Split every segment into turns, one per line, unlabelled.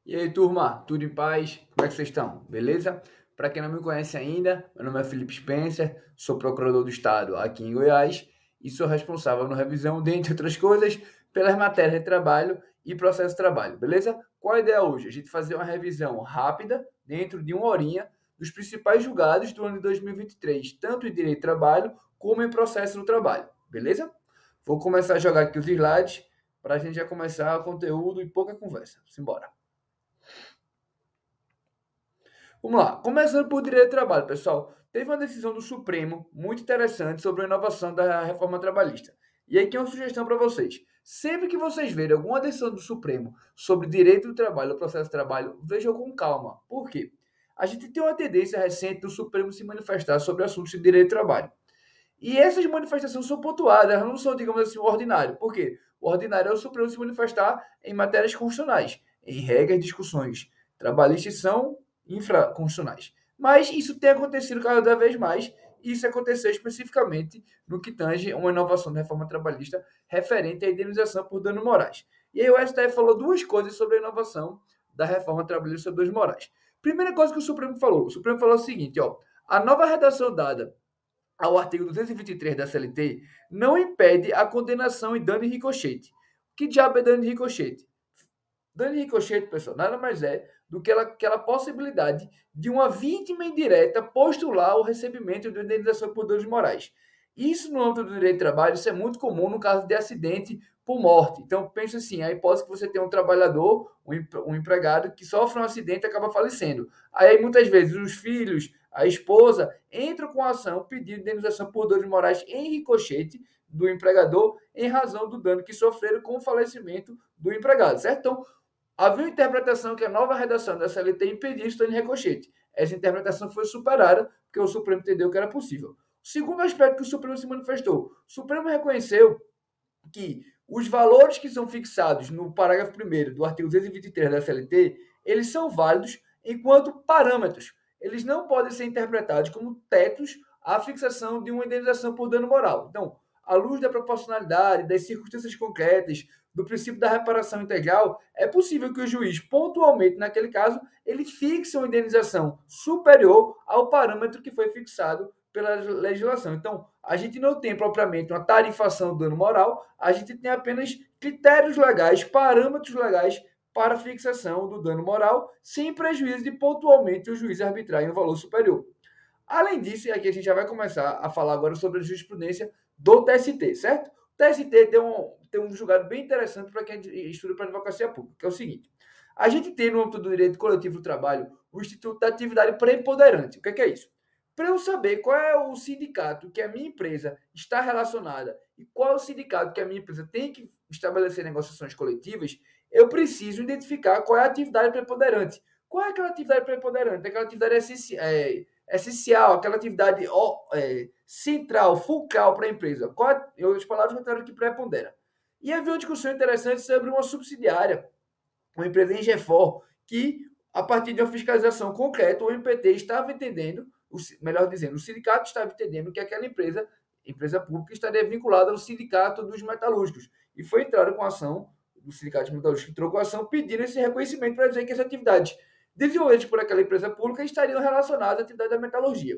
E aí, turma, tudo em paz? Como é que vocês estão? Beleza? Para quem não me conhece ainda, meu nome é Felipe Spencer, sou procurador do Estado aqui em Goiás e sou responsável na revisão, dentre outras coisas, pelas matérias de trabalho e processo de trabalho, beleza? Qual a ideia hoje? A gente fazer uma revisão rápida, dentro de uma horinha, dos principais julgados do ano de 2023, tanto em direito do trabalho como em processo do trabalho, beleza? Vou começar a jogar aqui os slides para a gente já começar o conteúdo e pouca conversa. Simbora. Vamos lá. Começando por direito do trabalho, pessoal. Teve uma decisão do Supremo muito interessante sobre a inovação da reforma trabalhista. E aí tem uma sugestão para vocês. Sempre que vocês verem alguma decisão do Supremo sobre direito do trabalho ou processo de trabalho, vejam com calma. Por quê? A gente tem uma tendência recente do Supremo se manifestar sobre assuntos de direito do trabalho. E essas manifestações são pontuadas, elas não são, digamos assim, o ordinário. Por quê? O ordinário é o Supremo se manifestar em matérias constitucionais, em regras, discussões trabalhistas são infraconstitucionais. Mas isso tem acontecido cada vez mais, e isso aconteceu especificamente no que tange uma inovação da reforma trabalhista referente à indenização por danos morais. E aí o STF falou duas coisas sobre a inovação da reforma trabalhista sobre danos morais. Primeira coisa que o Supremo falou o seguinte, ó, a nova redação dada ao artigo 223 da CLT não impede a condenação em dano e ricochete. Que diabo é dano e ricochete? Dano e ricochete, pessoal, nada mais é do que aquela possibilidade de uma vítima indireta postular o recebimento de indenização por danos morais. Isso no âmbito do direito do trabalho, isso é muito comum no caso de acidente por morte. Então, pensa assim, a hipótese que você tem um trabalhador, um empregado que sofre um acidente e acaba falecendo. Aí, muitas vezes, os filhos, a esposa, entram com a ação pedindo indenização por danos morais em ricochete do empregador em razão do dano que sofreram com o falecimento do empregado, certo? Então, havia uma interpretação que a nova redação da CLT impedia isso em ricochete. Essa interpretação foi superada porque o Supremo entendeu que era possível. O segundo aspecto que o Supremo se manifestou, o Supremo reconheceu que os valores que são fixados no parágrafo 1º do artigo 223 da CLT, eles são válidos enquanto parâmetros. Eles não podem ser interpretados como tetos à fixação de uma indenização por dano moral. Então, à luz da proporcionalidade, das circunstâncias concretas, do princípio da reparação integral, é possível que o juiz, pontualmente naquele caso, ele fixe uma indenização superior ao parâmetro que foi fixado pela legislação. Então, a gente não tem propriamente uma tarifação do dano moral, a gente tem apenas critérios legais, parâmetros legais para a fixação do dano moral, sem prejuízo de pontualmente o juiz arbitrar em um valor superior. Além disso, e aqui a gente já vai começar a falar agora sobre a jurisprudência do TST, certo? O TST tem um julgado bem interessante para quem estuda para advocacia pública, que é o seguinte. A gente tem no âmbito do direito coletivo do trabalho o Instituto da Atividade Preponderante. O que é isso? Para eu saber qual é o sindicato que a minha empresa está relacionada e qual é o sindicato que a minha empresa tem que estabelecer negociações coletivas, eu preciso identificar qual é a atividade preponderante. Qual é aquela atividade preponderante? Aquela atividade essencial, aquela atividade central, fulcral para a empresa. Qual é, as palavras que eu que prepondera. E havia uma discussão interessante sobre uma subsidiária, uma empresa em GEFOR, que, a partir de uma fiscalização concreta, o MPT estava entendendo, melhor dizendo, o sindicato estava entendendo que aquela empresa pública, estaria vinculada ao sindicato dos metalúrgicos. E foi entrada com a ação do sindicato dos metalúrgicos, que entrou com a ação pedindo esse reconhecimento para dizer que as atividades desenvolvidas por aquela empresa pública estariam relacionadas à atividade da metalurgia.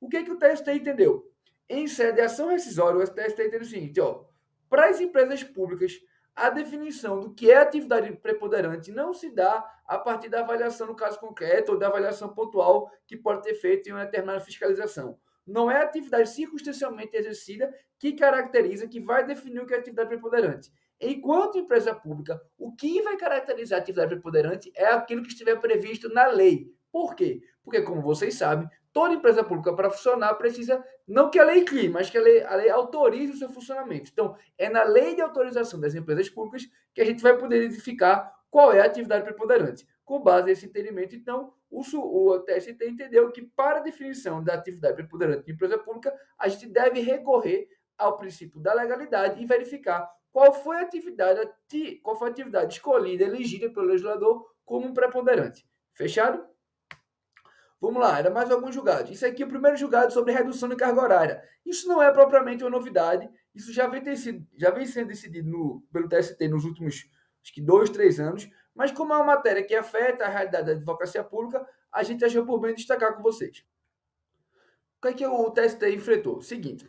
O que o TST entendeu? Em sede de ação rescisória, o TST entendeu o seguinte, ó, para as empresas públicas, a definição do que é atividade preponderante não se dá a partir da avaliação no caso concreto ou da avaliação pontual que pode ter feito em uma determinada fiscalização. Não é a atividade circunstancialmente exercida que caracteriza, que vai definir o que é atividade preponderante. Enquanto empresa pública, o que vai caracterizar a atividade preponderante é aquilo que estiver previsto na lei. Por quê? Porque, como vocês sabem, toda empresa pública, para funcionar, precisa, não que a lei crie, mas que a lei autorize o seu funcionamento. Então, é na lei de autorização das empresas públicas que a gente vai poder identificar qual é a atividade preponderante. Com base nesse entendimento, então, o TST entendeu que, para a definição da atividade preponderante de empresa pública, a gente deve recorrer ao princípio da legalidade e verificar qual foi a atividade escolhida, elegida pelo legislador como um preponderante. Fechado? Vamos lá, era mais alguns julgados. Isso aqui é o primeiro julgado sobre redução de carga horária. Isso não é propriamente uma novidade, isso já vem sendo decidido pelo TST nos últimos, acho que 2, 3 anos, Mas como é uma matéria que afeta a realidade da advocacia pública, a gente achou por bem destacar com vocês. O que é que o TST enfrentou? Seguinte,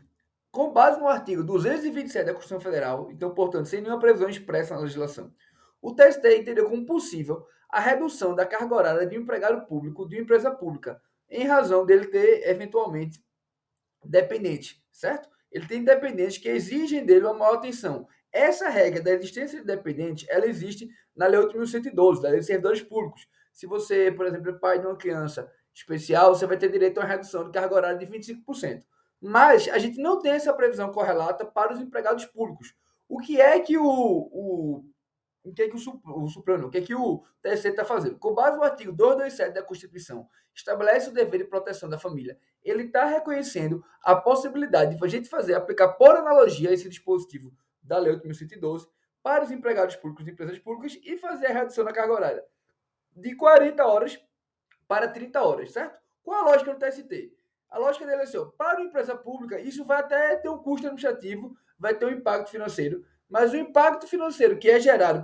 com base no artigo 227 da Constituição Federal, então, portanto, sem nenhuma previsão expressa na legislação, o TST entendeu como possível a redução da carga horária de um empregado público de uma empresa pública, em razão dele ter, eventualmente, dependente, certo? Ele tem dependentes que exigem dele uma maior atenção. Essa regra da existência de dependente, ela existe na Lei 8.112, da Lei de Servidores Públicos. Se você, por exemplo, é pai de uma criança especial, você vai ter direito a uma redução de carga horária de 25%. Mas a gente não tem essa previsão correlata para os empregados públicos. O que é que o que é que o Supremo, o que é que o TSE está fazendo? Com base no artigo 227 da Constituição, estabelece o dever de proteção da família. Ele está reconhecendo a possibilidade de a gente aplicar por analogia esse dispositivo da Lei 8.112 para os empregados públicos de empresas públicas e fazer a redução da carga horária de 40 horas para 30 horas, certo? Qual a lógica do TST? A lógica dele é assim, para uma empresa pública, isso vai até ter um custo administrativo, vai ter um impacto financeiro, mas o impacto financeiro que é gerado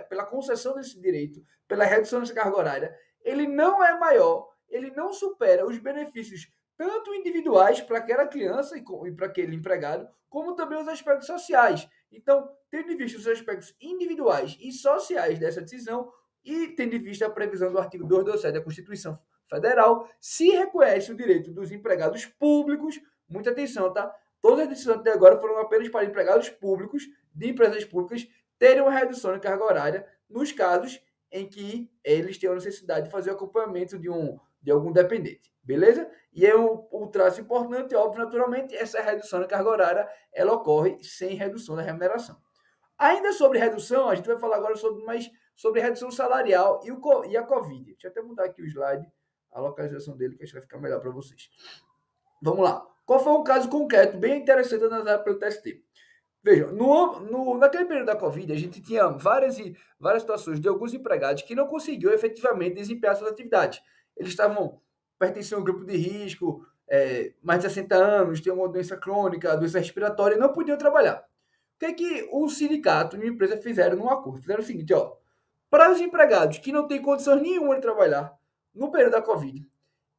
pela concessão desse direito, pela redução dessa carga horária, ele não é maior, ele não supera os benefícios tanto individuais para aquela criança e para aquele empregado, como também os aspectos sociais. Então, tendo em vista os aspectos individuais e sociais dessa decisão, e tendo em vista a previsão do artigo 227 da Constituição Federal, se reconhece o direito dos empregados públicos, muita atenção, tá? Todas as decisões até agora foram apenas para empregados públicos, de empresas públicas, terem uma redução de carga horária nos casos em que eles tenham necessidade de fazer o acompanhamento de algum dependente, beleza? E é o traço importante, óbvio, naturalmente, essa redução de carga horária, ela ocorre sem redução da remuneração. Ainda sobre redução, a gente vai falar agora sobre redução salarial e a Covid. Deixa eu até mudar aqui o slide, a localização dele, que acho que vai ficar melhor para vocês. Vamos lá. Qual foi um caso concreto bem interessante analisado pelo TST? Vejam, naquele período da Covid, a gente tinha várias situações de alguns empregados que não conseguiam efetivamente desempenhar suas atividades. Eles pertenciam a um grupo de risco, mais de 60 anos, tinham uma doença crônica, doença respiratória, e não podiam trabalhar. O que é que o sindicato e a empresa fizeram num acordo? Fizeram o seguinte, para os empregados que não têm condições nenhuma de trabalhar no período da Covid,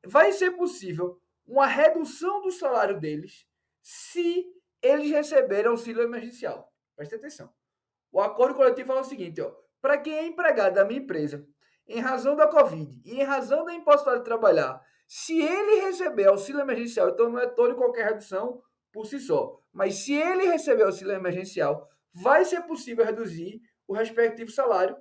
vai ser possível uma redução do salário deles se eles receberem auxílio emergencial. Preste atenção. O acordo coletivo fala o seguinte, para quem é empregado da minha empresa, em razão da Covid e em razão da impossibilidade de trabalhar, se ele receber auxílio emergencial, então não é toda e qualquer redução por si só, mas se ele receber auxílio emergencial, vai ser possível reduzir o respectivo salário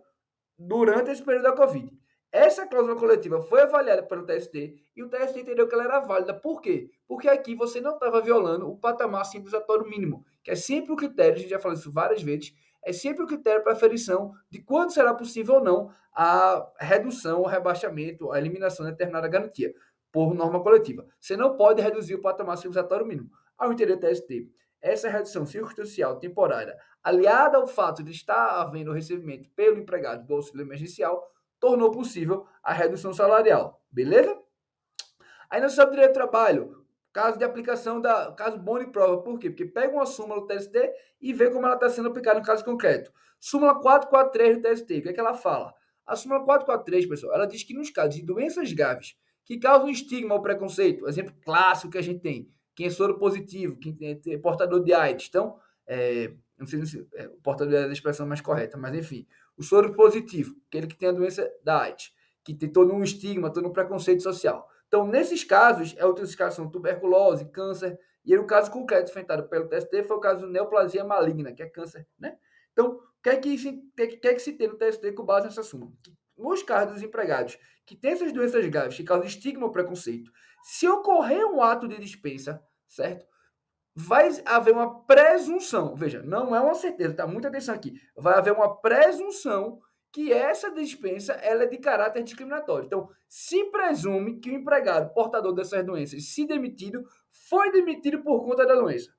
durante esse período da Covid. Essa cláusula coletiva foi avaliada pelo TST e o TST entendeu que ela era válida. Por quê? Porque aqui você não estava violando o patamar civilizatório mínimo, que é sempre o critério, a gente já falou isso várias vezes, é sempre o critério para aferição de quando será possível ou não a redução, o rebaixamento, a eliminação de determinada garantia por norma coletiva. Você não pode reduzir o patamar civilizatório mínimo. Ao entender o TST, essa redução circunstancial temporária, aliada ao fato de estar havendo o recebimento pelo empregado do auxílio emergencial, tornou possível a redução salarial. Beleza? Aí nós sobre direito do trabalho, caso de aplicação caso bom de prova. Por quê? Porque pega uma súmula do TST e vê como ela está sendo aplicada no caso concreto. Súmula 443 do TST, o que é que ela fala? A súmula 443, pessoal, ela diz que nos casos de doenças graves que causam estigma ou preconceito, exemplo clássico que a gente tem, quem é soro positivo, quem é portador de AIDS, então, não sei se o portador é a expressão mais correta, mas enfim, o soro positivo, aquele que tem a doença da AIDS, que tem todo um estigma, todo um preconceito social. Então, nesses casos, outros casos são tuberculose, câncer, e aí, o caso concreto enfrentado pelo TST foi o caso de neoplasia maligna, que é câncer, né? Então, o que é que se tem no TST com base nessa súmula? Nos casos dos empregados que têm essas doenças graves, que causam estigma ou preconceito, se ocorrer um ato de dispensa, certo? Vai haver uma presunção, veja, não é uma certeza, tá? Muita atenção aqui. Vai haver uma presunção que essa dispensa ela é de caráter discriminatório. Então, se presume que o empregado portador dessas doenças, se demitido, foi demitido por conta da doença.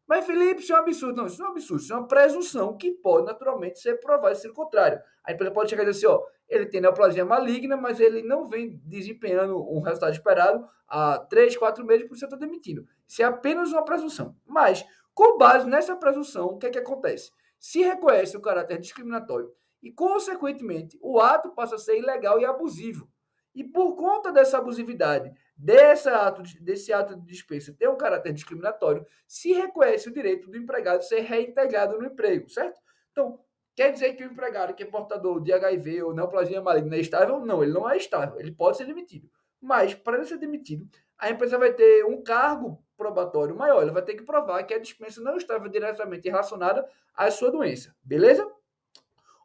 Mas, Felipe, isso é um absurdo. Não, isso não é um absurdo, isso é uma presunção que pode naturalmente ser provada se o contrário. A empresa pode chegar e dizer assim, ele tem neoplasia maligna, mas ele não vem desempenhando um resultado esperado há 3, 4 meses, por isso eu estou demitindo. Isso é apenas uma presunção. Mas, com base nessa presunção, o que é que acontece? Se reconhece o caráter discriminatório e, consequentemente, o ato passa a ser ilegal e abusivo. E por conta dessa abusividade, desse ato de dispensa ter um caráter discriminatório, se reconhece o direito do empregado ser reintegrado no emprego, certo? Então, quer dizer que o empregado que é portador de HIV ou neoplasia maligna é estável? Não, ele não é estável, ele pode ser demitido. Mas, para ele ser demitido, a empresa vai ter um cargo probatório maior, ele vai ter que provar que a dispensa não estava diretamente relacionada à sua doença, beleza?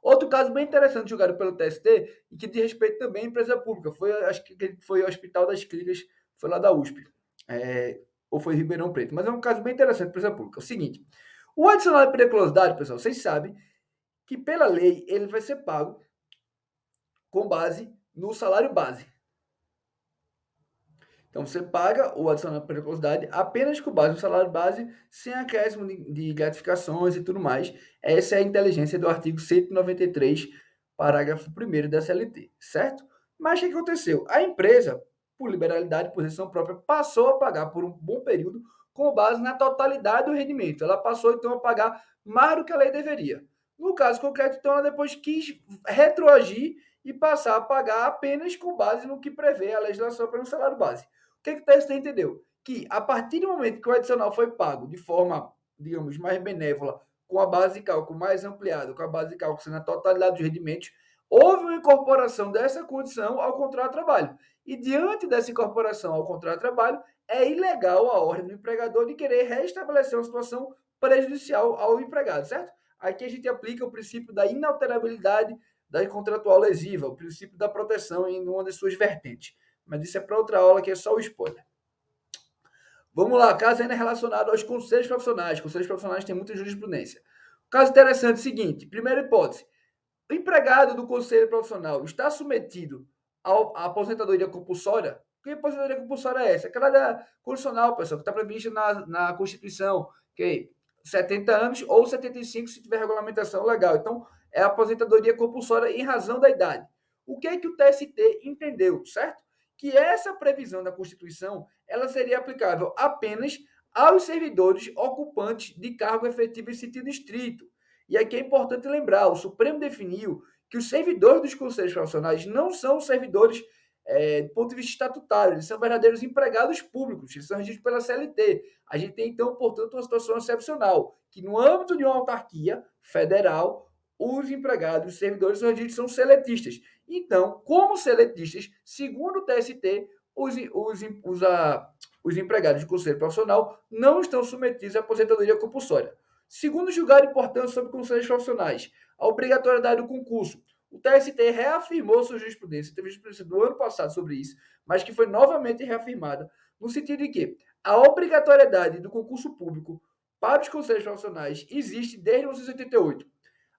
Outro caso bem interessante julgado pelo TST e que diz respeito também à empresa pública, acho que foi o Hospital das Clínicas, foi lá da USP, ou foi Ribeirão Preto, mas é um caso bem interessante para a empresa pública. É o seguinte, o adicional de periculosidade, pessoal, vocês sabem que pela lei ele vai ser pago com base no salário base. Então você paga o adicional de periculosidade apenas com base no salário base, sem acréscimo de gratificações e tudo mais. Essa é a inteligência do artigo 193, parágrafo 1º da CLT, certo? Mas o que aconteceu? A empresa, por liberalidade, por decisão própria, passou a pagar por um bom período com base na totalidade do rendimento. Ela passou, então, a pagar mais do que a lei deveria. No caso concreto, então, ela depois quis retroagir e passar a pagar apenas com base no que prevê a legislação para o salário base. O que o TST entendeu? Que a partir do momento que o adicional foi pago de forma, digamos, mais benévola, com a base de cálculo mais ampliada, com a base de cálculo sendo a totalidade dos rendimentos, houve uma incorporação dessa condição ao contrato de trabalho. E diante dessa incorporação ao contrato de trabalho, é ilegal a ordem do empregador de querer restabelecer uma situação prejudicial ao empregado, certo? Aqui a gente aplica o princípio da inalterabilidade da contratual lesiva, o princípio da proteção em uma das suas vertentes. Mas isso é para outra aula, que é só o spoiler. Vamos lá, caso ainda relacionado aos conselhos profissionais. Conselhos profissionais têm muita jurisprudência. Caso interessante é o seguinte, primeira hipótese. O empregado do conselho profissional está submetido à aposentadoria compulsória? Que aposentadoria compulsória é essa? Aquela da condicional, pessoal, que está prevista na Constituição, que 70 anos ou 75 se tiver regulamentação legal. Então, é a aposentadoria compulsória em razão da idade. O que é que o TST entendeu, certo? Que essa previsão da Constituição, ela seria aplicável apenas aos servidores ocupantes de cargo efetivo em sentido estrito. E aqui é importante lembrar, o Supremo definiu que os servidores dos conselhos profissionais não são servidores do ponto de vista estatutário, eles são verdadeiros empregados públicos, eles são regidos pela CLT. A gente tem, então, portanto, uma situação excepcional, que no âmbito de uma autarquia federal, os empregados, os servidores são seletistas. Então, como seletistas, segundo o TST, os empregados do conselho profissional não estão submetidos à aposentadoria compulsória. Segundo julgar importância sobre conselhos profissionais, a obrigatoriedade do concurso. O TST reafirmou sua jurisprudência, teve jurisprudência do ano passado sobre isso, mas que foi novamente reafirmada, no sentido de que a obrigatoriedade do concurso público para os conselhos profissionais existe desde 1988.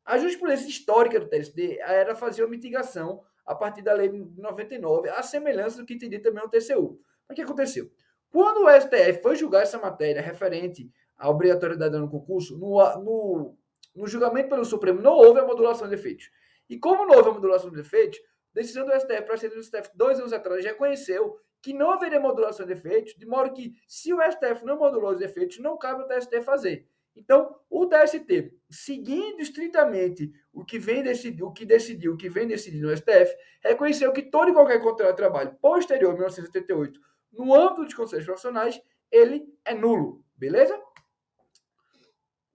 A jurisprudência histórica do TST era fazer uma mitigação a partir da lei de 99, a semelhança do que entendi também o TCU. Mas o que aconteceu? Quando o STF foi julgar essa matéria referente à obrigatoriedade no concurso, no julgamento pelo Supremo não houve a modulação de efeitos. E como não houve a modulação de efeitos, a decisão do STF, para ser do STF 2 anos atrás, reconheceu que não haveria modulação de efeitos, de modo que, se o STF não modulou os efeitos, não cabe ao TST fazer. Então, o TST, seguindo estritamente o que vem decidido, o que vem decidido no STF, reconheceu que todo e qualquer contrato de trabalho posterior a 1978, no âmbito dos conselhos profissionais, ele é nulo, beleza?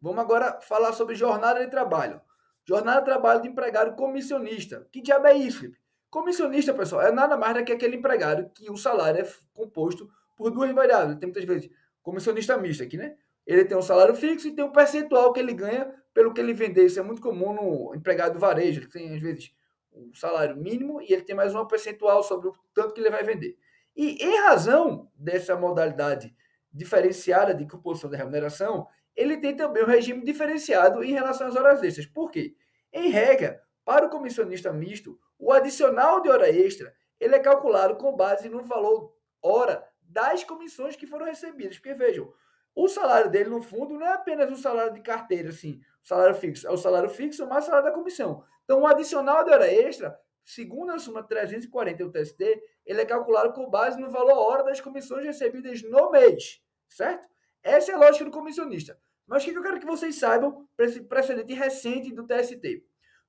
Vamos agora falar sobre jornada de trabalho. Jornada de trabalho de empregado comissionista. Que diabo é isso, Felipe? Comissionista, pessoal, é nada mais do que aquele empregado que o salário é composto por duas variáveis. Tem muitas vezes comissionista misto aqui, né? Ele tem um salário fixo e tem um percentual que ele ganha pelo que ele vender. Isso é muito comum no empregado do varejo, que tem, às vezes, um salário mínimo e ele tem mais um percentual sobre o tanto que ele vai vender. E, em razão dessa modalidade diferenciada de composição da remuneração, ele tem também um regime diferenciado em relação às horas extras. Por quê? Em regra, para o comissionista misto, o adicional de hora extra ele é calculado com base no valor hora das comissões que foram recebidas. Porque, vejam, o salário dele, no fundo, não é apenas um salário de carteira, assim, salário fixo. É o salário fixo mais o salário da comissão. Então, o adicional de hora extra, segundo a súmula 340 do TST, ele é calculado com base no valor hora das comissões recebidas no mês, certo? Essa é a lógica do comissionista. Mas o que eu quero que vocês saibam para esse precedente recente do TST?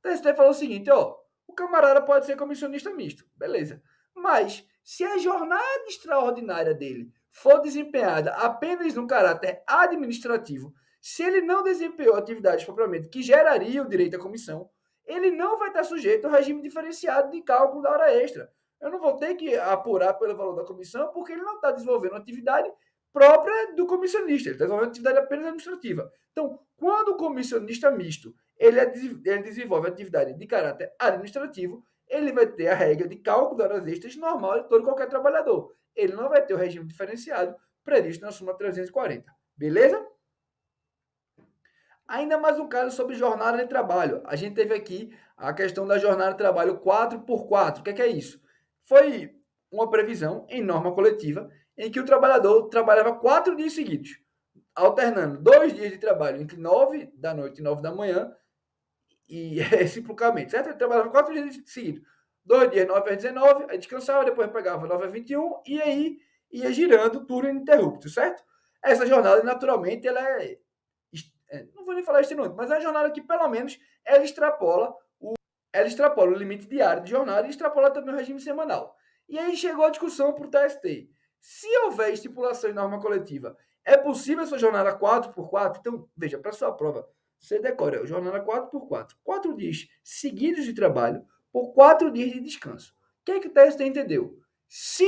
TST falou o seguinte, ó, o camarada pode ser comissionista misto, beleza. Mas, se a jornada extraordinária dele for desempenhada apenas no caráter administrativo, se ele não desempenhou atividades propriamente que geraria o direito à comissão, ele não vai estar sujeito ao regime diferenciado de cálculo da hora extra. Eu não vou ter que apurar pelo valor da comissão, porque ele não está desenvolvendo uma atividade própria do comissionista, ele está desenvolvendo atividade apenas administrativa. Então, quando o comissionista misto ele desenvolve atividade de caráter administrativo, ele vai ter a regra de cálculo de horas extras normal de todo e qualquer trabalhador. Ele não vai ter o regime diferenciado previsto na súmula 340. Beleza? Ainda mais um caso sobre jornada de trabalho. A gente teve aqui a questão da jornada de trabalho 4x4. O que é isso? Foi uma previsão em norma coletiva em que o trabalhador trabalhava 4 dias seguidos, alternando 2 dias de trabalho entre 9 da noite e 9 da manhã, e reciprocamente, certo? Ele trabalhava 4 dias seguidos. 2 dias, 9 às 19, aí descansava, depois pegava 9 às 21, e aí ia girando turno ininterrupto, certo? Essa jornada, naturalmente, ela não vou nem falar extenuante, mas é uma jornada que, pelo menos, ela extrapola o limite diário de jornada e extrapola também o regime semanal. E aí chegou a discussão para o TST. Se houver estipulação em norma coletiva, é possível essa jornada 4x4? Então, veja, para sua prova, você decora, jornada 4x4. 4 dias seguidos de trabalho por 4 dias de descanso. O que é que o TST entendeu? Se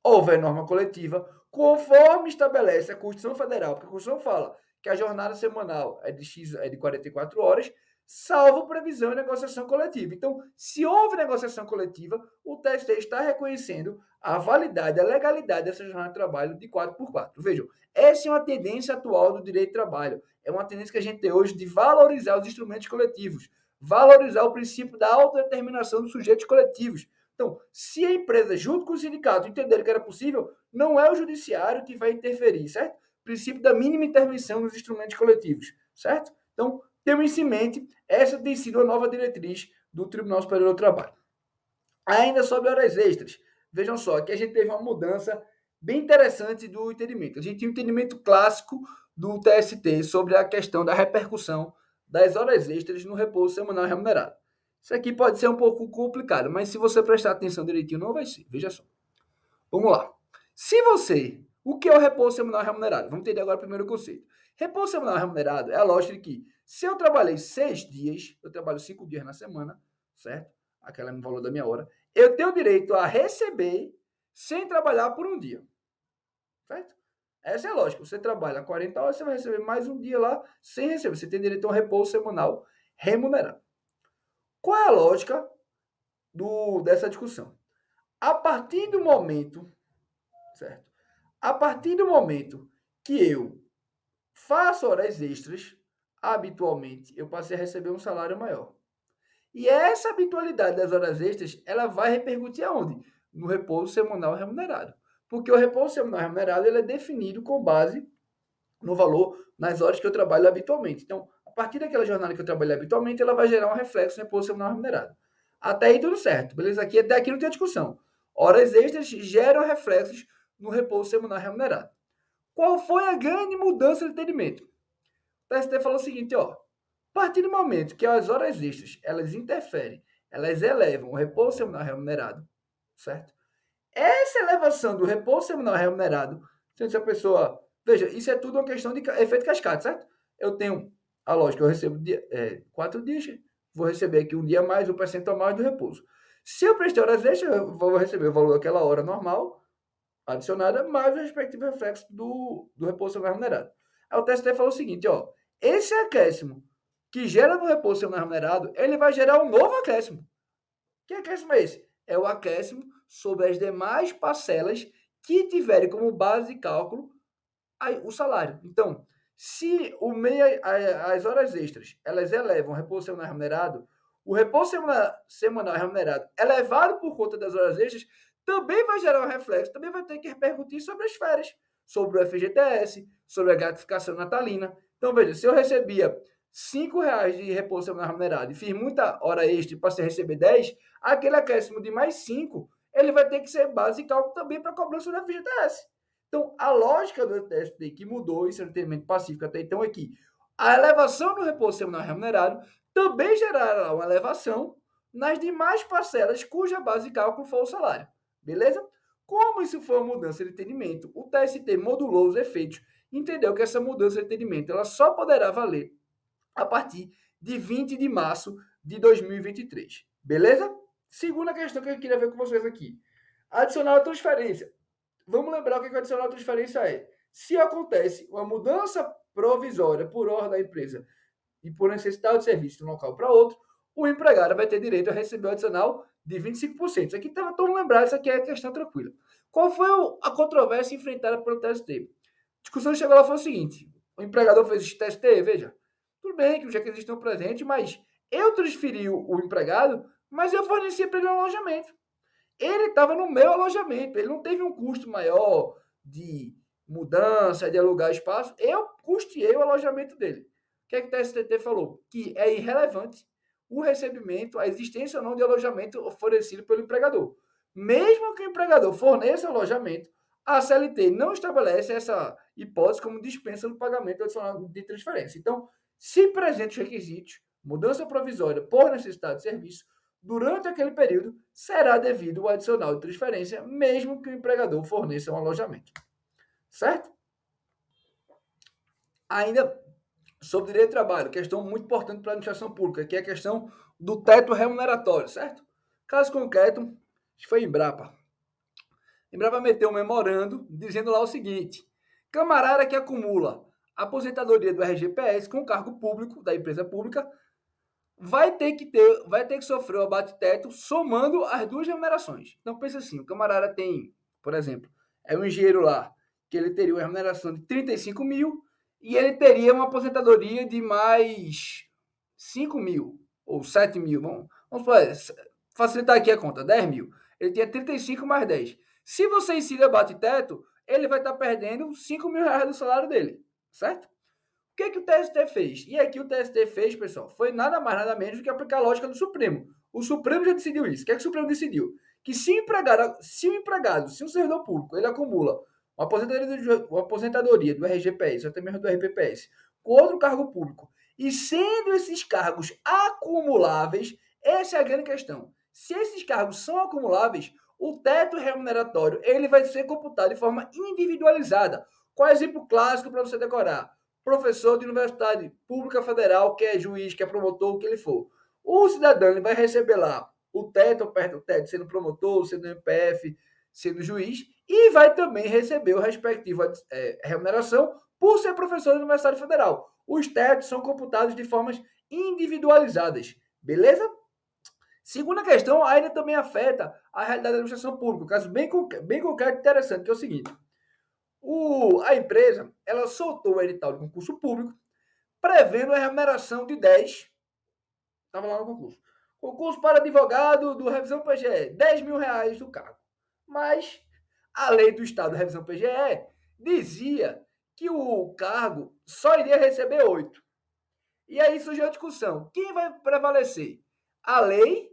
houver norma coletiva, conforme estabelece a Constituição Federal, porque a Constituição fala que a jornada semanal é de 44 horas, salvo previsão e negociação coletiva. Então, se houve negociação coletiva, o TST está reconhecendo a validade, a legalidade dessa jornada de trabalho de 4x4. Vejam, essa é uma tendência atual do direito de trabalho. É uma tendência que a gente tem hoje de valorizar os instrumentos coletivos, valorizar o princípio da autodeterminação dos sujeitos coletivos. Então, se a empresa, junto com o sindicato, entenderam que era possível, não é o judiciário que vai interferir, certo? Princípio da mínima intervenção nos instrumentos coletivos, certo? Então, temos isso em mente, essa tem sido a nova diretriz do Tribunal Superior do Trabalho. Ainda sobre horas extras, vejam só, aqui a gente teve uma mudança bem interessante do entendimento. A gente tinha um entendimento clássico do TST sobre a questão da repercussão das horas extras no repouso semanal remunerado. Isso aqui pode ser um pouco complicado, mas se você prestar atenção direitinho, não vai ser. Veja só. Vamos lá. O que é o repouso semanal remunerado? Vamos entender agora o primeiro conceito. Repouso semanal remunerado é a lógica de que se eu trabalhei 6 dias, eu trabalho 5 dias na semana, certo? Aquela é o valor da minha hora. Eu tenho direito a receber sem trabalhar por um dia, certo? Essa é a lógica. Você trabalha 40 horas, você vai receber mais um dia lá sem receber. Você tem direito a um repouso semanal remunerado. Qual é a lógica dessa discussão? A partir do momento, certo? A partir do momento que eu faço horas extras, habitualmente eu passei a receber um salário maior. E essa habitualidade das horas extras, ela vai repercutir aonde? No repouso semanal remunerado. Porque o repouso semanal remunerado ele é definido com base no valor, nas horas que eu trabalho habitualmente. Então, a partir daquela jornada que eu trabalho habitualmente, ela vai gerar um reflexo no repouso semanal remunerado. Até aí tudo certo, beleza? Até aqui não tem discussão. Horas extras geram reflexos no repouso semanal remunerado. Qual foi a grande mudança de entendimento? O TST falou o seguinte, ó. A partir do momento que as horas extras, elas interferem, elas elevam o repouso semanal remunerado, certo? Essa elevação do repouso semanal remunerado, se a pessoa... Veja, isso é tudo uma questão de efeito cascata, certo? Eu tenho a lógica, eu recebo 4 dias, vou receber aqui um dia a mais, um percentual a mais do repouso. Se eu prestar horas extras, eu vou receber o valor daquela hora normal, adicionada, mais o respectivo reflexo do repouso semanal remunerado. Aí o TST falou o seguinte, ó, esse acréscimo que gera no repouso semanal remunerado, ele vai gerar um novo acréscimo. Que acréscimo é esse? É o acréscimo sobre as demais parcelas que tiverem como base de cálculo o salário. Então, se as horas extras, elas elevam o repouso semanal remunerado, o repouso semanal remunerado elevado por conta das horas extras, também vai gerar um reflexo, também vai ter que repercutir sobre as férias, sobre o FGTS, sobre a gratificação natalina. Então, veja, se eu recebia R$ 5 de repouso semanal remunerado e fiz muita hora extra e passei a receber 10, aquele acréscimo de mais 5, ele vai ter que ser base de cálculo também para cobrança do FGTS. Então, a lógica do TST que mudou, isso é um entendimento pacífico até então, é que a elevação do repouso semanal remunerado também gerará uma elevação nas demais parcelas cuja base de cálculo for o salário. Beleza? Como isso foi uma mudança de entendimento, o TST modulou os efeitos e entendeu que essa mudança de entendimento ela só poderá valer a partir de 20 de março de 2023. Beleza? Segunda questão que eu queria ver com vocês aqui. Adicional de transferência. Vamos lembrar o que o adicional de transferência é. Se acontece uma mudança provisória por ordem da empresa e por necessidade de serviço de um local para outro, o empregado vai ter direito a receber o adicional de 25%. Isso aqui estava todo lembrado, isso aqui é questão tranquila. Qual foi a controvérsia enfrentada pelo TST? A discussão chegou lá foi o seguinte: o empregador fez esse TST, veja, tudo bem que os requisitos estão presentes, mas eu transferi o empregado, mas eu forneci para ele um alojamento. Ele estava no meu alojamento, ele não teve um custo maior de mudança, de alugar espaço, eu custeei o alojamento dele. O que é que o TST falou? Que é irrelevante o recebimento, a existência ou não de alojamento oferecido pelo empregador. Mesmo que o empregador forneça alojamento, a CLT não estabelece essa hipótese como dispensa no pagamento adicional de transferência. Então, se presentes os requisitos, mudança provisória por necessidade de serviço, durante aquele período, será devido o adicional de transferência, mesmo que o empregador forneça um alojamento. Certo? Ainda sobre direito de trabalho, questão muito importante para a administração pública, que é a questão do teto remuneratório, certo? Caso concreto, foi Embrapa. Embrapa meteu um memorando dizendo lá o seguinte: camarada que acumula aposentadoria do RGPS com cargo público da empresa pública vai ter que sofrer o abate-teto somando as duas remunerações. Então pensa assim, o camarada tem, por exemplo, é um engenheiro lá, que ele teria uma remuneração de 35 mil e ele teria uma aposentadoria de mais 5 mil ou 7 mil. Vamos facilitar aqui a conta, 10 mil. Ele tinha 35 mais 10. Se você insere abate-teto, ele vai estar perdendo 5 mil reais do salário dele, certo? O que o TST fez? E aqui o TST fez, pessoal, foi nada mais, nada menos do que aplicar a lógica do Supremo. O Supremo já decidiu isso. O que o Supremo decidiu? Que se o servidor público, ele acumula uma aposentadoria do RGPS, ou até mesmo do RPPS, com outro cargo público, e sendo esses cargos acumuláveis, essa é a grande questão. Se esses cargos são acumuláveis, o teto remuneratório ele vai ser computado de forma individualizada. Qual é o exemplo clássico para você decorar? Professor de universidade pública federal, que é juiz, que é promotor, o que ele for. O cidadão ele vai receber lá o teto, perto do teto, sendo promotor, sendo MPF, sendo juiz, e vai também receber o respectivo remuneração por ser professor da Universidade Federal. Os tetos são computados de formas individualizadas, beleza? Segunda questão, ainda também afeta a realidade da administração pública. Um caso bem concreto e interessante, que é o seguinte. A empresa ela soltou o edital de concurso público, prevendo a remuneração de 10. Estava lá no concurso. Concurso para advogado do Revisão PGE, 10 mil reais do cargo. Mas a lei do Estado da Revisão PGE dizia que o cargo só iria receber 8. E aí surgiu a discussão. Quem vai prevalecer? A lei,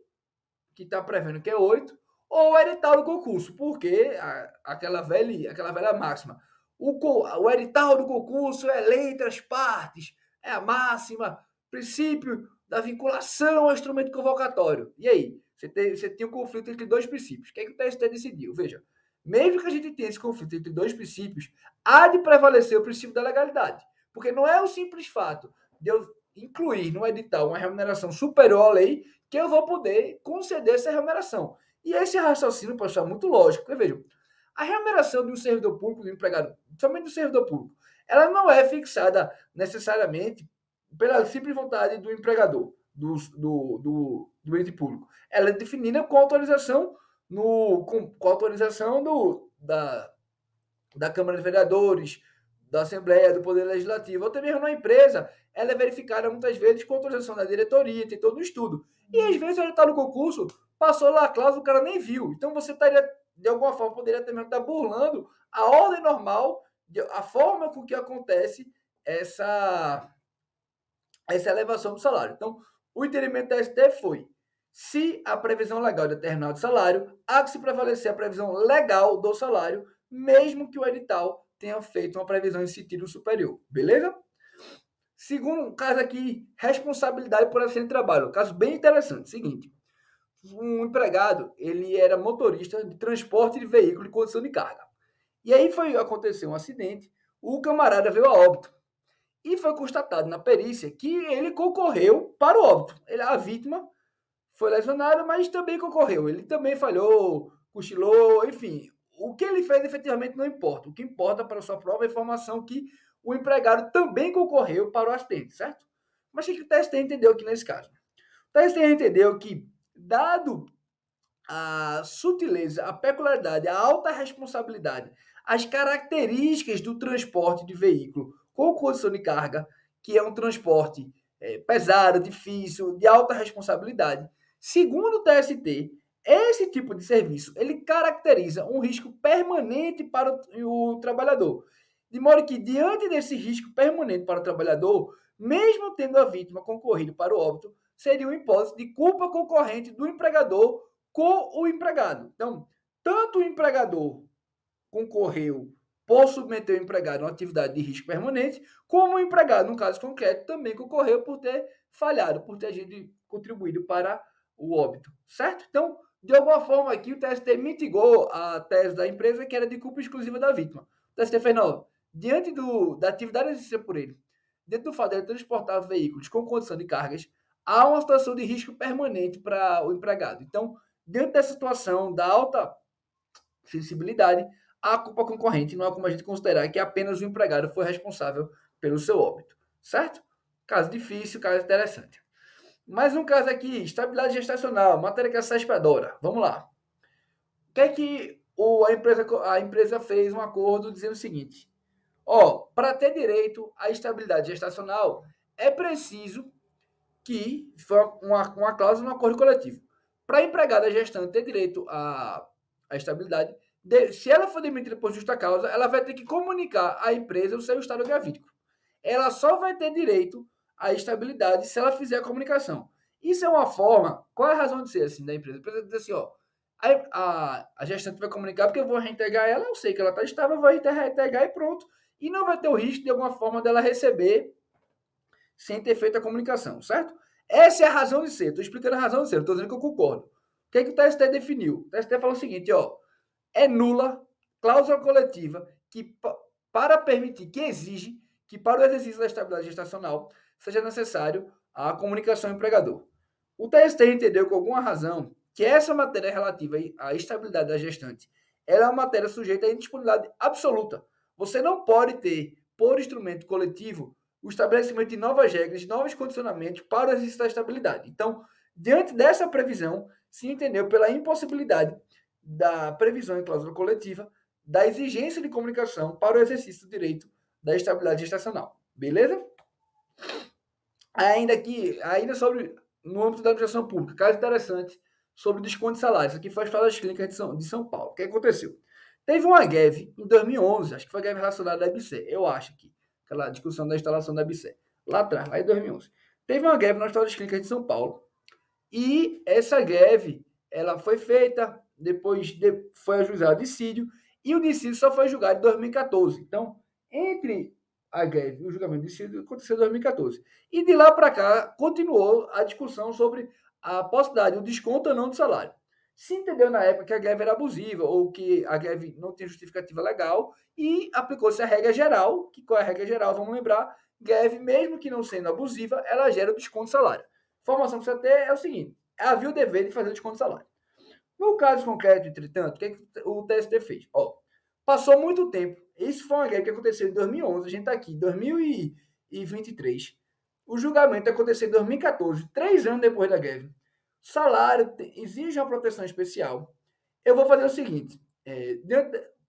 que está prevendo que é 8, ou o edital do concurso? Porque aquela velha máxima. O edital do concurso é lei entre as partes, é a máxima, princípio da vinculação ao instrumento convocatório. E aí? Você tem um conflito entre dois princípios. O que é que o TST decidiu? Veja, mesmo que a gente tenha esse conflito entre dois princípios, há de prevalecer o princípio da legalidade. Porque não é o simples fato de eu incluir no edital uma remuneração superior à lei que eu vou poder conceder essa remuneração. E esse raciocínio, pessoal, é muito lógico. Porque, vejam, a remuneração de um servidor público, do empregado, somente do servidor público, ela não é fixada necessariamente pela simples vontade do empregador, do ente público. Ela é definida com autorização, com autorização da Câmara de Vereadores, da Assembleia, do Poder Legislativo, ou até mesmo na empresa, ela é verificada muitas vezes com autorização da diretoria, tem todo um estudo. E às vezes ele está no concurso, passou lá a cláusula, o cara nem viu. Então você estaria, de alguma forma, poderia também estar burlando a ordem normal, a forma com que acontece essa elevação do salário. Então, o entendimento da STF foi: se a previsão legal é determinar o salário, há que se prevalecer a previsão legal do salário, mesmo que o edital tenha feito uma previsão em sentido superior. Beleza? Segundo um caso aqui, responsabilidade por acidente de trabalho. Um caso bem interessante. Seguinte, um empregado, ele era motorista de transporte de veículo de condução de carga. E aí aconteceu um acidente, o camarada veio a óbito. E foi constatado na perícia que ele concorreu para o óbito. A vítima foi lesionada, mas também concorreu. Ele também falhou, cochilou, enfim. O que ele fez efetivamente não importa. O que importa para a sua prova é a informação que o empregado também concorreu para o acidente, certo? Mas o que o TST entendeu aqui nesse caso? O TST entendeu que, dado a sutileza, a peculiaridade, a alta responsabilidade, as características do transporte de veículo com condição de carga, que é um transporte pesado, difícil, de alta responsabilidade. Segundo o TST, esse tipo de serviço ele caracteriza um risco permanente para o trabalhador. De modo que, diante desse risco permanente para o trabalhador, mesmo tendo a vítima concorrido para o óbito, seria um impósito de culpa concorrente do empregador com o empregado. Então, tanto o empregador concorreu por submeter o empregado a uma atividade de risco permanente, como o empregado, no caso concreto, também concorreu por ter falhado, por ter agido, contribuído para o óbito, certo? Então, de alguma forma aqui, o TST mitigou a tese da empresa que era de culpa exclusiva da vítima. O TST fez, não, diante da atividade exercida por ele, dentro do fato de ele transportar veículos com condição de cargas, há uma situação de risco permanente para o empregado. Então, dentro dessa situação da alta sensibilidade, a culpa concorrente não é como a gente considerar que apenas o empregado foi responsável pelo seu óbito, certo? Caso difícil, caso interessante. Mais um caso aqui, estabilidade gestacional, matéria que a CESP adora. Vamos lá. O que é que a empresa fez um acordo dizendo o seguinte: para ter direito à estabilidade gestacional, é preciso que foi uma cláusula no acordo coletivo. Para a empregada gestante ter direito à estabilidade, se ela for demitida por justa causa, ela vai ter que comunicar à empresa o seu estado gravídico. Ela só vai ter direito à estabilidade se ela fizer a comunicação. Isso é uma forma. Qual é a razão de ser assim da empresa? A empresa diz assim, a gestante vai comunicar porque eu vou reintegrar ela, eu sei que ela está estável, eu vou reintegrar e pronto. E não vai ter o risco de alguma forma dela receber sem ter feito a comunicação, certo? Essa é a razão de ser. Estou explicando a razão de ser, não estou dizendo que eu concordo. O que é que o TST definiu? O TST falou o seguinte, é nula cláusula coletiva que, para permitir, que exige que para o exercício da estabilidade gestacional seja necessário a comunicação ao empregador. O TST entendeu, com alguma razão, que essa matéria relativa à estabilidade da gestante ela é uma matéria sujeita à indisponibilidade absoluta. Você não pode ter, por instrumento coletivo, o estabelecimento de novas regras, de novos condicionamentos para o exercício da estabilidade. Então, diante dessa previsão, se entendeu pela impossibilidade da previsão em cláusula coletiva da exigência de comunicação para o exercício do direito da estabilidade gestacional. Beleza? Ainda sobre, no âmbito da administração pública, caso interessante sobre desconto de salários. Aqui foi a História das Clínicas de São Paulo. O que aconteceu? Teve uma greve em 2011, acho que foi a greve relacionada à EBC, eu acho que aquela discussão da instalação da EBC, lá atrás, lá em 2011. Teve uma greve na História das Clínicas de São Paulo, e essa greve ela foi feita, depois foi ajuizado o dissídio, e o dissídio só foi julgado em 2014. Então, entre a greve e o julgamento do dissídio, aconteceu em 2014. E de lá para cá, continuou a discussão sobre a possibilidade, o desconto ou não do salário. Se entendeu na época que a greve era abusiva ou que a greve não tinha justificativa legal e aplicou-se a regra geral, que qual é a regra geral? Vamos lembrar, greve, mesmo que não sendo abusiva, ela gera o desconto do salário. A informação que você tem é o seguinte, havia o dever de fazer o desconto do salário. No caso concreto, entretanto, o que, o TST fez? Passou muito tempo, isso foi uma greve que aconteceu em 2011, a gente está aqui em 2023, o julgamento aconteceu em 2014, 3 anos depois da greve. Salário exige uma proteção especial. Eu vou fazer o seguinte,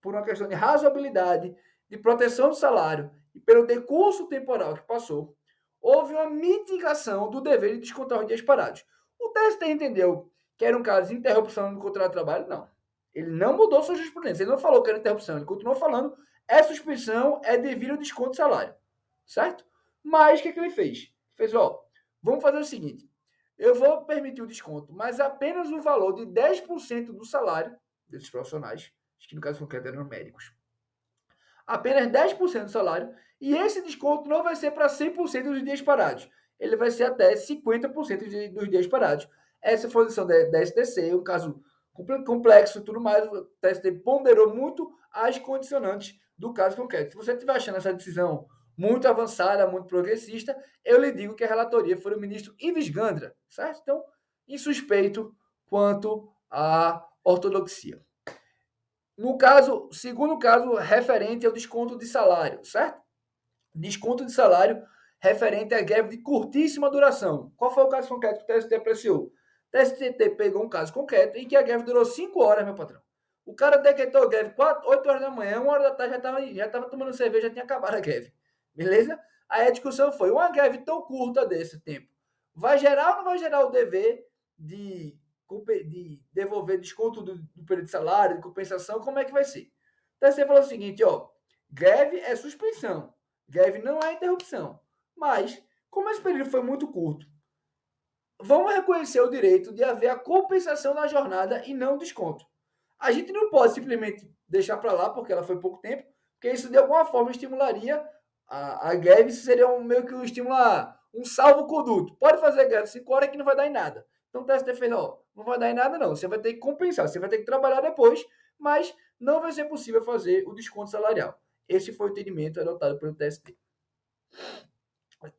por uma questão de razoabilidade, de proteção do salário e pelo decurso temporal que passou, houve uma mitigação do dever de descontar os dias parados. O TST entendeu que era um caso de interrupção do contrato de trabalho? Não. Ele não mudou sua jurisprudência. Ele não falou que era interrupção. Ele continuou falando é suspensão, é devido ao desconto de salário. Certo? Mas o que ele fez? Fez, vamos fazer o seguinte. Eu vou permitir o desconto, mas apenas o valor de 10% do salário desses profissionais, acho que no caso concreto eram médicos, apenas 10% do salário, e esse desconto não vai ser para 100% dos dias parados. Ele vai ser até 50% dos dias parados. Essa foi a decisão da STC, um caso complexo e tudo mais. O TST ponderou muito as condicionantes do caso concreto. Se você estiver achando essa decisão muito avançada, muito progressista, eu lhe digo que a relatoria foi do ministro Ives Gandra, certo? Então, insuspeito quanto à ortodoxia. No caso, segundo caso, referente ao desconto de salário, certo? Desconto de salário referente à greve de curtíssima duração. Qual foi o caso concreto que o TST apreciou? O TST pegou um caso concreto em que a greve durou 5 horas, meu patrão. O cara decretou greve 8 horas da manhã, 1 hora da tarde já estava tomando cerveja, já tinha acabado a greve. Beleza? Aí a discussão foi, uma greve tão curta desse tempo, vai gerar ou não vai gerar o dever de devolver desconto do período de salário, de compensação, como é que vai ser? O TST falou o seguinte, ó, greve é suspensão. Greve não é interrupção. Mas, como esse período foi muito curto, vamos reconhecer o direito de haver a compensação na jornada e não desconto. A gente não pode simplesmente deixar para lá, porque ela foi pouco tempo, porque isso de alguma forma estimularia a greve, isso seria meio que um estímulo um salvo-conduto. Pode fazer greve 5 horas que não vai dar em nada. Então o TST fez, ó, não vai dar em nada não, você vai ter que compensar, você vai ter que trabalhar depois, mas não vai ser possível fazer o desconto salarial. Esse foi o entendimento adotado pelo TST.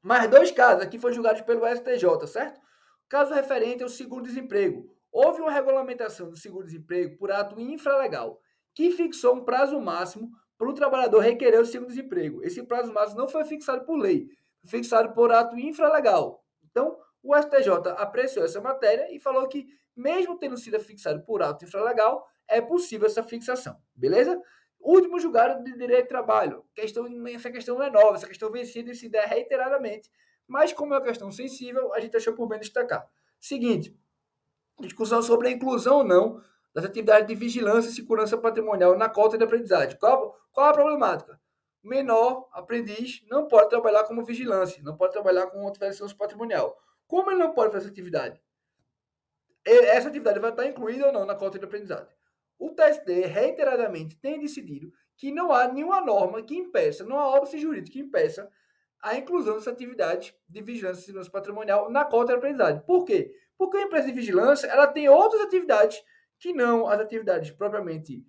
Mais 2 casos aqui foram julgados pelo STJ, certo? Caso referente ao seguro-desemprego. Houve uma regulamentação do seguro-desemprego por ato infralegal, que fixou um prazo máximo para o trabalhador requerer o seguro-desemprego. Esse prazo máximo não foi fixado por lei, foi fixado por ato infralegal. Então, o STJ apreciou essa matéria e falou que, mesmo tendo sido fixado por ato infralegal, é possível essa fixação. Beleza? Último julgado de direito de trabalho. Essa questão não é nova, essa questão vem sendo decidida reiteradamente, mas como é uma questão sensível, a gente achou por bem destacar. Seguinte, discussão sobre a inclusão ou não das atividades de vigilância e segurança patrimonial na cota de aprendizagem. Qual a problemática? Menor aprendiz não pode trabalhar como vigilância, não pode trabalhar com atividade de segurança patrimonial. Como ele não pode fazer essa atividade? Essa atividade vai estar incluída ou não na cota de aprendizagem. O TST reiteradamente tem decidido que não há nenhuma norma que impeça, não há óbice jurídico que impeça a inclusão dessa atividade de vigilância e segurança patrimonial na cota de aprendizagem. Por quê? Porque a empresa de vigilância ela tem outras atividades que não as atividades propriamente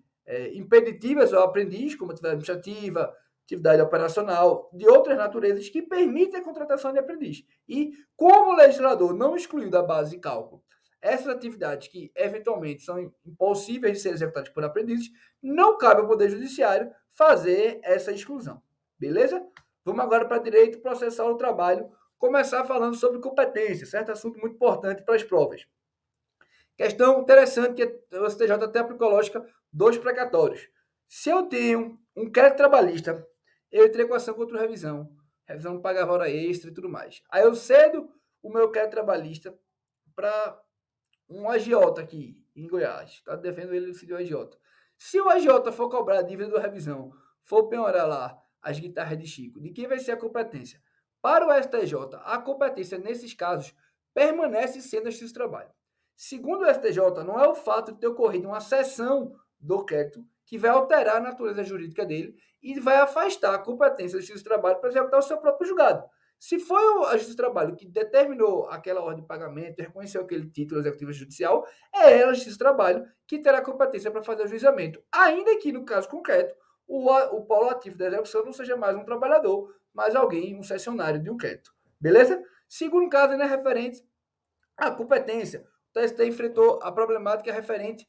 impeditivas ao aprendiz, como atividade administrativa, atividade operacional, de outras naturezas que permitem a contratação de aprendiz. E como o legislador não excluiu da base de cálculo essas atividades que eventualmente são impossíveis de ser executadas por aprendizes, não cabe ao Poder Judiciário fazer essa exclusão. Beleza? Vamos agora para direito processual do trabalho, começar falando sobre competência, certo? Assunto muito importante para as provas. Questão interessante que o STJ até aplicou lógica dos precatórios. Se eu tenho um crédito trabalhista, eu entrei com ação contra revisão pagava hora extra e tudo mais. Aí eu cedo o meu crédito trabalhista para um agiota aqui em Goiás. Está devendo ele de agiota. Se o agiota for cobrar a dívida da revisão, for penhorar lá as guitarras de Chico, de quem vai ser a competência? Para o STJ, a competência nesses casos permanece sendo a Justiça do Trabalho. Segundo o STJ, não é o fato de ter ocorrido uma cessão do crédito que vai alterar a natureza jurídica dele e vai afastar a competência da Justiça do Trabalho para executar o seu próprio julgado. Se foi a Justiça do Trabalho que determinou aquela ordem de pagamento, reconheceu aquele título executivo judicial, é ela, a Justiça do Trabalho, que terá competência para fazer o juizamento. Ainda que, no caso concreto, o polo ativo da execução não seja mais um trabalhador, mas alguém, um cessionário de um crédito. Beleza? Segundo caso, ainda é referente à competência. O TST enfrentou a problemática referente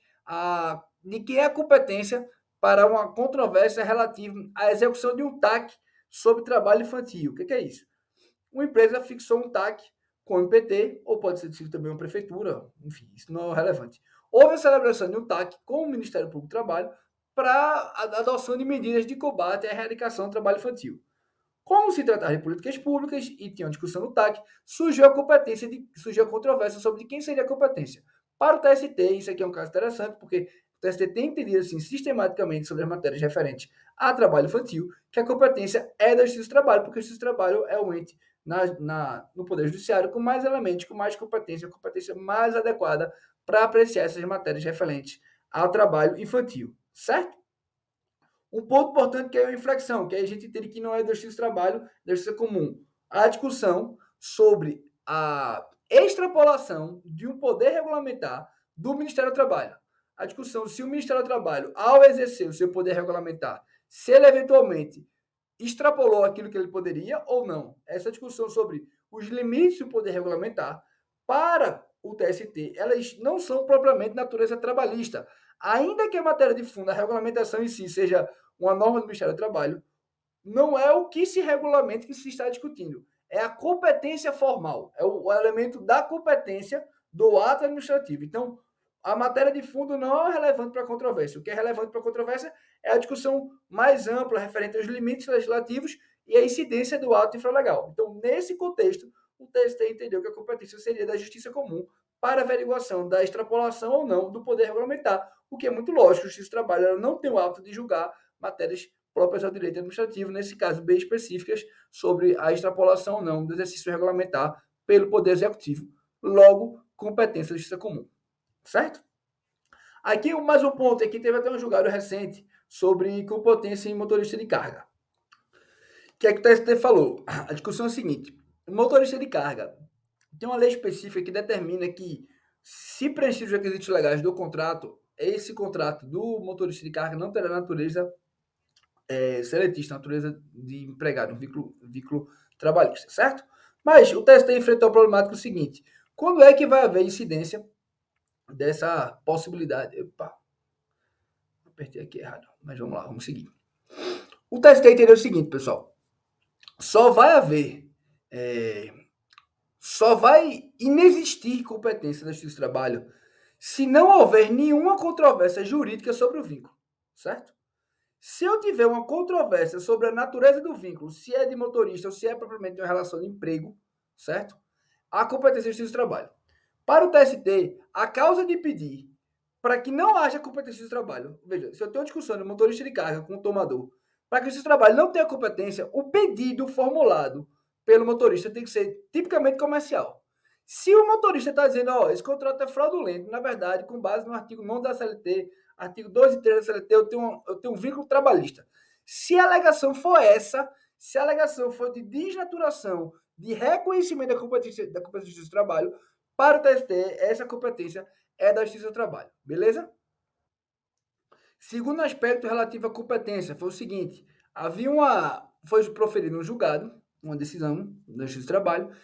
de que é a competência para uma controvérsia relativa à execução de um TAC sobre trabalho infantil. O que é isso? Uma empresa fixou um TAC com o MPT, ou pode ser também uma prefeitura, enfim, isso não é relevante. Houve a celebração de um TAC com o Ministério Público do Trabalho para a adoção de medidas de combate à erradicação do trabalho infantil. Como se tratar de políticas públicas e tinha uma discussão no TAC, surgiu a controvérsia sobre de quem seria a competência. Para o TST, isso aqui é um caso interessante, porque o TST tem entendido assim, sistematicamente sobre as matérias referentes a trabalho infantil, que a competência é da Justiça do Trabalho, porque a Justiça do Trabalho é o ente no Poder Judiciário com mais elementos, com mais competência, a competência mais adequada para apreciar essas matérias referentes ao trabalho infantil, certo? Um ponto importante que é a inflexão, que aí a gente entende que não é da justiça do trabalho, da justiça comum. A discussão sobre a extrapolação de um poder regulamentar do Ministério do Trabalho. A discussão se o Ministério do Trabalho, ao exercer o seu poder regulamentar, se ele eventualmente extrapolou aquilo que ele poderia ou não. Essa discussão sobre os limites do poder regulamentar para o TST, elas não são propriamente natureza trabalhista. Ainda que a matéria de fundo, a regulamentação em si, seja uma norma do Ministério do Trabalho, não é o que se regulamenta que se está discutindo. É a competência formal, é o elemento da competência do ato administrativo. Então, a matéria de fundo não é relevante para a controvérsia. O que é relevante para a controvérsia é a discussão mais ampla referente aos limites legislativos e a incidência do ato infralegal. Então, nesse contexto, o TST entendeu que a competência seria da justiça comum para averiguação da extrapolação ou não do poder regulamentar, o que é muito lógico. A Justiça do Trabalho ela não tem o hábito de julgar matérias próprias ao direito administrativo, nesse caso bem específicas, sobre a extrapolação ou não do exercício regulamentar pelo Poder Executivo. Logo, competência da justiça comum. Certo? Aqui, mais um ponto. Aqui teve até um julgado recente sobre competência em motorista de carga. O que é que o TST falou? A discussão é a seguinte. O motorista de carga tem uma lei específica que determina que, se preenchidos os requisitos legais do contrato, esse contrato do motorista de carga não terá natureza seletista, natureza de empregado, um vínculo trabalhista, certo? Mas o TST enfrentou a problemática seguinte: quando é que vai haver incidência dessa possibilidade? Opa, apertei aqui errado, mas vamos lá, vamos seguir. O TST entendeu o seguinte, pessoal: só vai inexistir competência da Justiça do Trabalho se não houver nenhuma controvérsia jurídica sobre o vínculo, certo? Se eu tiver uma controvérsia sobre a natureza do vínculo, se é de motorista ou se é propriamente uma relação de emprego, certo? A competência da Justiça do Trabalho. Para o TST, a causa de pedir para que não haja competência do trabalho, veja, se eu tenho uma discussão de motorista de carga com o tomador, para que o Justiça do Trabalho não tenha competência, o pedido formulado pelo motorista tem que ser tipicamente comercial. Se o motorista está dizendo, esse contrato é fraudulento, na verdade, com base no artigo 9 da CLT, artigo 2 e 3 da CLT, eu tenho um vínculo trabalhista. Se a alegação for essa, se a alegação for de desnaturação, de reconhecimento da competência da Justiça do Trabalho, para o TST, essa competência é da Justiça do Trabalho, beleza? Segundo aspecto relativo à competência, foi o seguinte: foi proferido um julgado, uma decisão da Justiça do Trabalho,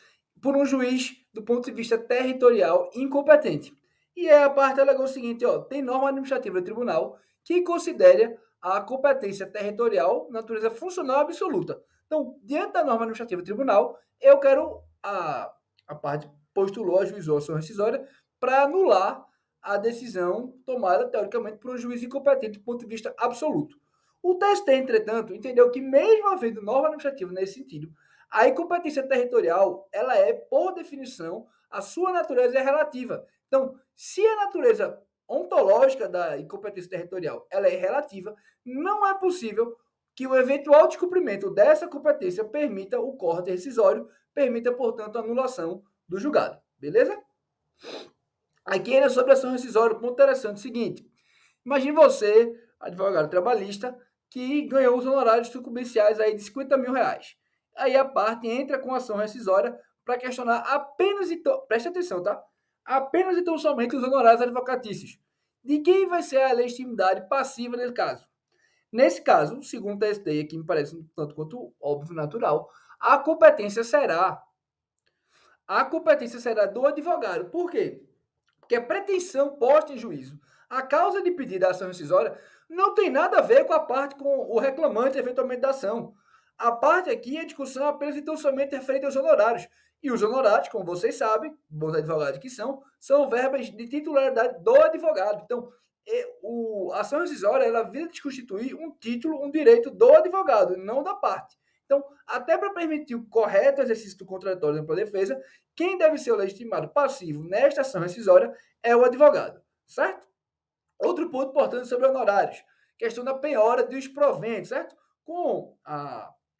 por um juiz do ponto de vista territorial incompetente. E aí a parte alegou o seguinte: tem norma administrativa do tribunal que considera a competência territorial natureza funcional absoluta. Então, diante da norma administrativa do tribunal, eu quero a parte postulou, ajuizou a ação rescisória para anular a decisão tomada, teoricamente, por um juiz incompetente do ponto de vista absoluto. O TST, entretanto, entendeu que, mesmo havendo norma administrativa nesse sentido, a incompetência territorial, ela é, por definição, a sua natureza é relativa. Então, se a natureza ontológica da incompetência territorial ela é relativa, não é possível que o eventual descumprimento dessa competência permita o corte rescisório, permita, portanto, a anulação do julgado. Beleza? Aqui ainda sobre a ação rescisória, um ponto interessante é o seguinte: imagine você, advogado trabalhista, que ganhou os honorários sucumbenciais aí de 50 mil reais. Aí a parte entra com ação rescisória para questionar apenas, preste atenção, tá? Apenas e tão somente os honorários advocatícios. De quem vai ser a legitimidade passiva nesse caso? Nesse caso, segundo o TST, que me parece um tanto quanto óbvio natural, a competência será do advogado. Por quê? Porque a pretensão posta em juízo, a causa de pedido da ação rescisória, não tem nada a ver com a parte, com o reclamante eventualmente da ação. A parte aqui é a discussão apenas e tão somente referente aos honorários. E os honorários, como vocês sabem, bons advogados que são verbas de titularidade do advogado. Então, a ação rescisória, ela visa desconstituir um título, um direito do advogado, não da parte. Então, até para permitir o correto exercício do contraditório para a defesa, quem deve ser o legitimado passivo nesta ação rescisória é o advogado, certo? Outro ponto importante sobre honorários, questão da penhora dos proventos, certo? Com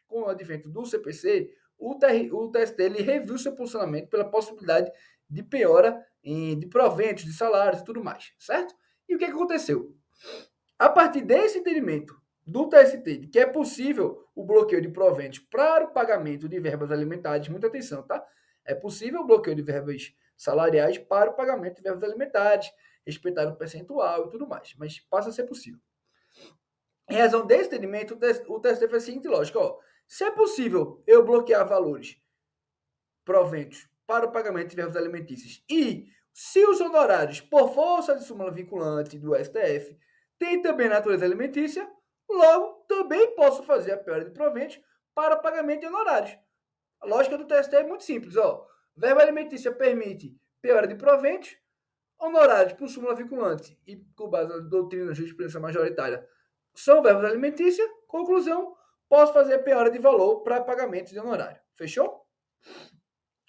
o advento do CPC, o TST ele reviu seu posicionamento pela possibilidade de penhora de proventos, de salários e tudo mais, certo? E o que aconteceu? A partir desse entendimento do TST de que é possível o bloqueio de proventos para o pagamento de verbas alimentares, muita atenção, tá? É possível o bloqueio de verbas salariais para o pagamento de verbas alimentares, respeitar o percentual e tudo mais, mas passa a ser possível. Em razão desse entendimento, o TST fez a seguinte lógica, ó, se é possível eu bloquear valores, proventos para o pagamento de verbas alimentícias e se os honorários, por força de súmula vinculante do STF, têm também natureza alimentícia, logo também posso fazer a penhora de proventos para pagamento de honorários. A lógica do TST é muito simples, ó. Verba alimentícia permite penhora de proventos, honorários por súmula vinculante e com base na doutrina da jurisprudência majoritária são verbas alimentícias. Conclusão, posso fazer penhora de valor para pagamento de honorário. Fechou?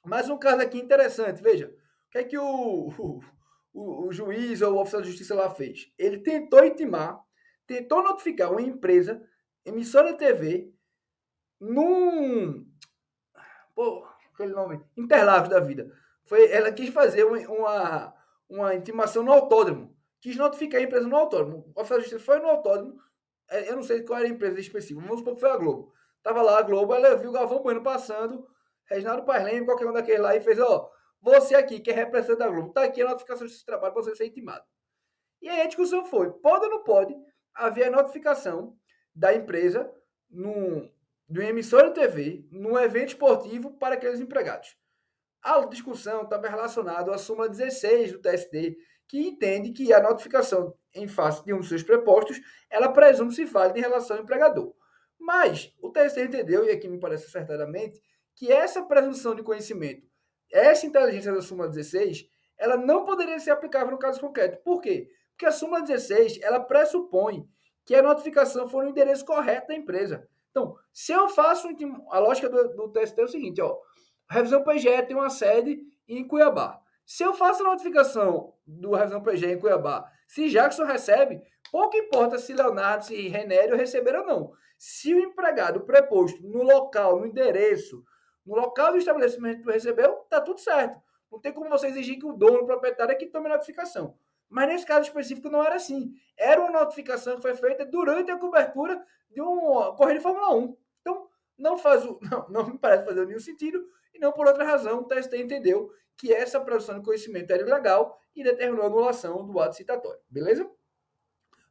Mais um caso aqui interessante, veja. O que é que o juiz ou o oficial de justiça lá fez? Ele tentou intimar, tentou notificar uma empresa, emissora de TV, Pô, aquele nome. Interlagos da vida. Ela quis fazer uma intimação no autódromo. Quis notificar a empresa no autódromo. O oficial de justiça foi no autódromo. Eu não sei qual era a empresa específica. Vamos supor que foi a Globo. Tava lá a Globo, ela viu o Galvão Bueno passando, Reginaldo Paes Leme, qualquer um daqueles lá, e fez, ó, você aqui, que é representante da Globo, tá aqui a notificação desse trabalho para você ser intimado. E aí a discussão foi, pode ou não pode haver a notificação da empresa de uma emissora de TV, num evento esportivo para aqueles empregados. A discussão estava relacionada à súmula 16 do TST, que entende que a notificação em face de um dos seus prepostos, ela presume-se válida em relação ao empregador. Mas o TST entendeu, e aqui me parece acertadamente, que essa presunção de conhecimento, essa inteligência da súmula 16, ela não poderia ser aplicável no caso concreto. Por quê? Porque a súmula 16, ela pressupõe que a notificação for no endereço correto da empresa. Então, se eu faço... A lógica do TST é o seguinte, ó. A Revisão PGE tem uma sede em Cuiabá. Se eu faço a notificação do Revisão PGE em Cuiabá, se Jackson recebe, pouco importa se Leonardo, se Renério receberam ou não. Se o empregado preposto no local, no endereço, no local do estabelecimento que recebeu, tá tudo certo. Não tem como você exigir que o dono, o proprietário, é que tome a notificação. Mas nesse caso específico não era assim. Era uma notificação que foi feita durante a cobertura de uma corrida de Fórmula 1. Então, não me parece fazer nenhum sentido, e não por outra razão, o TST entendeu que essa produção de conhecimento era ilegal e determinou a anulação do ato citatório. Beleza?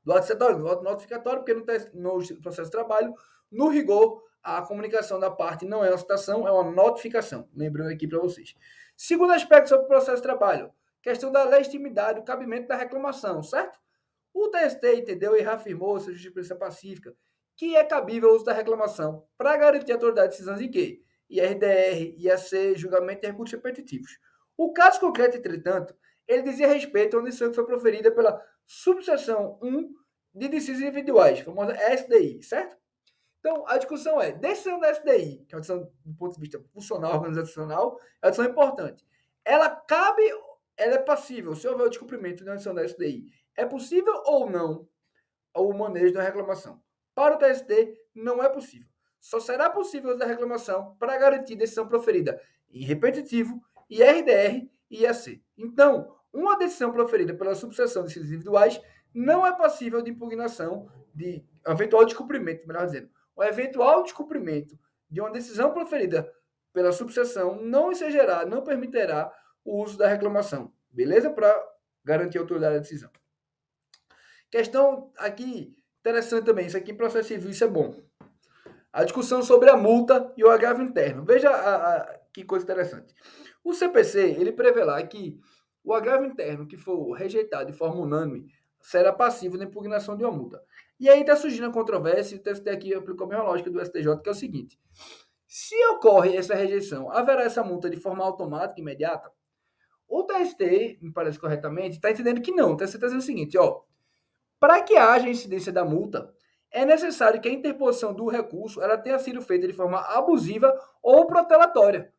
Do ato citatório, do ato notificatório, porque no processo de trabalho, no rigor, a comunicação da parte não é uma citação, é uma notificação. Lembrando aqui para vocês. Segundo aspecto sobre o processo de trabalho, questão da legitimidade, o cabimento da reclamação, certo? O TST entendeu e reafirmou sua jurisprudência pacífica que é cabível o uso da reclamação para garantir a autoridade de decisões em que IRDR, IAC, julgamento e recursos repetitivos. O caso concreto, entretanto, ele dizia respeito a uma decisão que foi proferida pela subseção 1 de decisões individuais, famosa SDI, certo? Então, a discussão é, decisão da SDI, que é uma decisão do ponto de vista funcional, organizacional, é uma decisão importante. Ela é passível, se houver o descumprimento de uma decisão da SDI, é possível ou não o manejo da reclamação? Para o TST, não é possível. Só será possível usar a reclamação para garantir decisão proferida em repetitivo, IRDR e IAC. Então, uma decisão proferida pela subseção de decisões individuais não é passível de impugnação, de eventual descumprimento, melhor dizendo. O eventual descumprimento de uma decisão proferida pela subseção não exigirá, não permitirá o uso da reclamação. Beleza? Para garantir a autoridade da decisão. Questão aqui interessante também, isso aqui em processo civil, isso é bom. A discussão sobre a multa e o agravo interno. Veja que coisa interessante. O CPC, ele prevê lá que o agravo interno que for rejeitado de forma unânime será passivo da impugnação de uma multa. E aí está surgindo a controvérsia, e o TST aqui aplicou a mesma lógica do STJ, que é o seguinte: se ocorre essa rejeição, haverá essa multa de forma automática, imediata? O TST, me parece corretamente, está entendendo que não. O TST está dizendo o seguinte, ó, para que haja incidência da multa, é necessário que a interposição do recurso ela tenha sido feita de forma abusiva ou protelatória.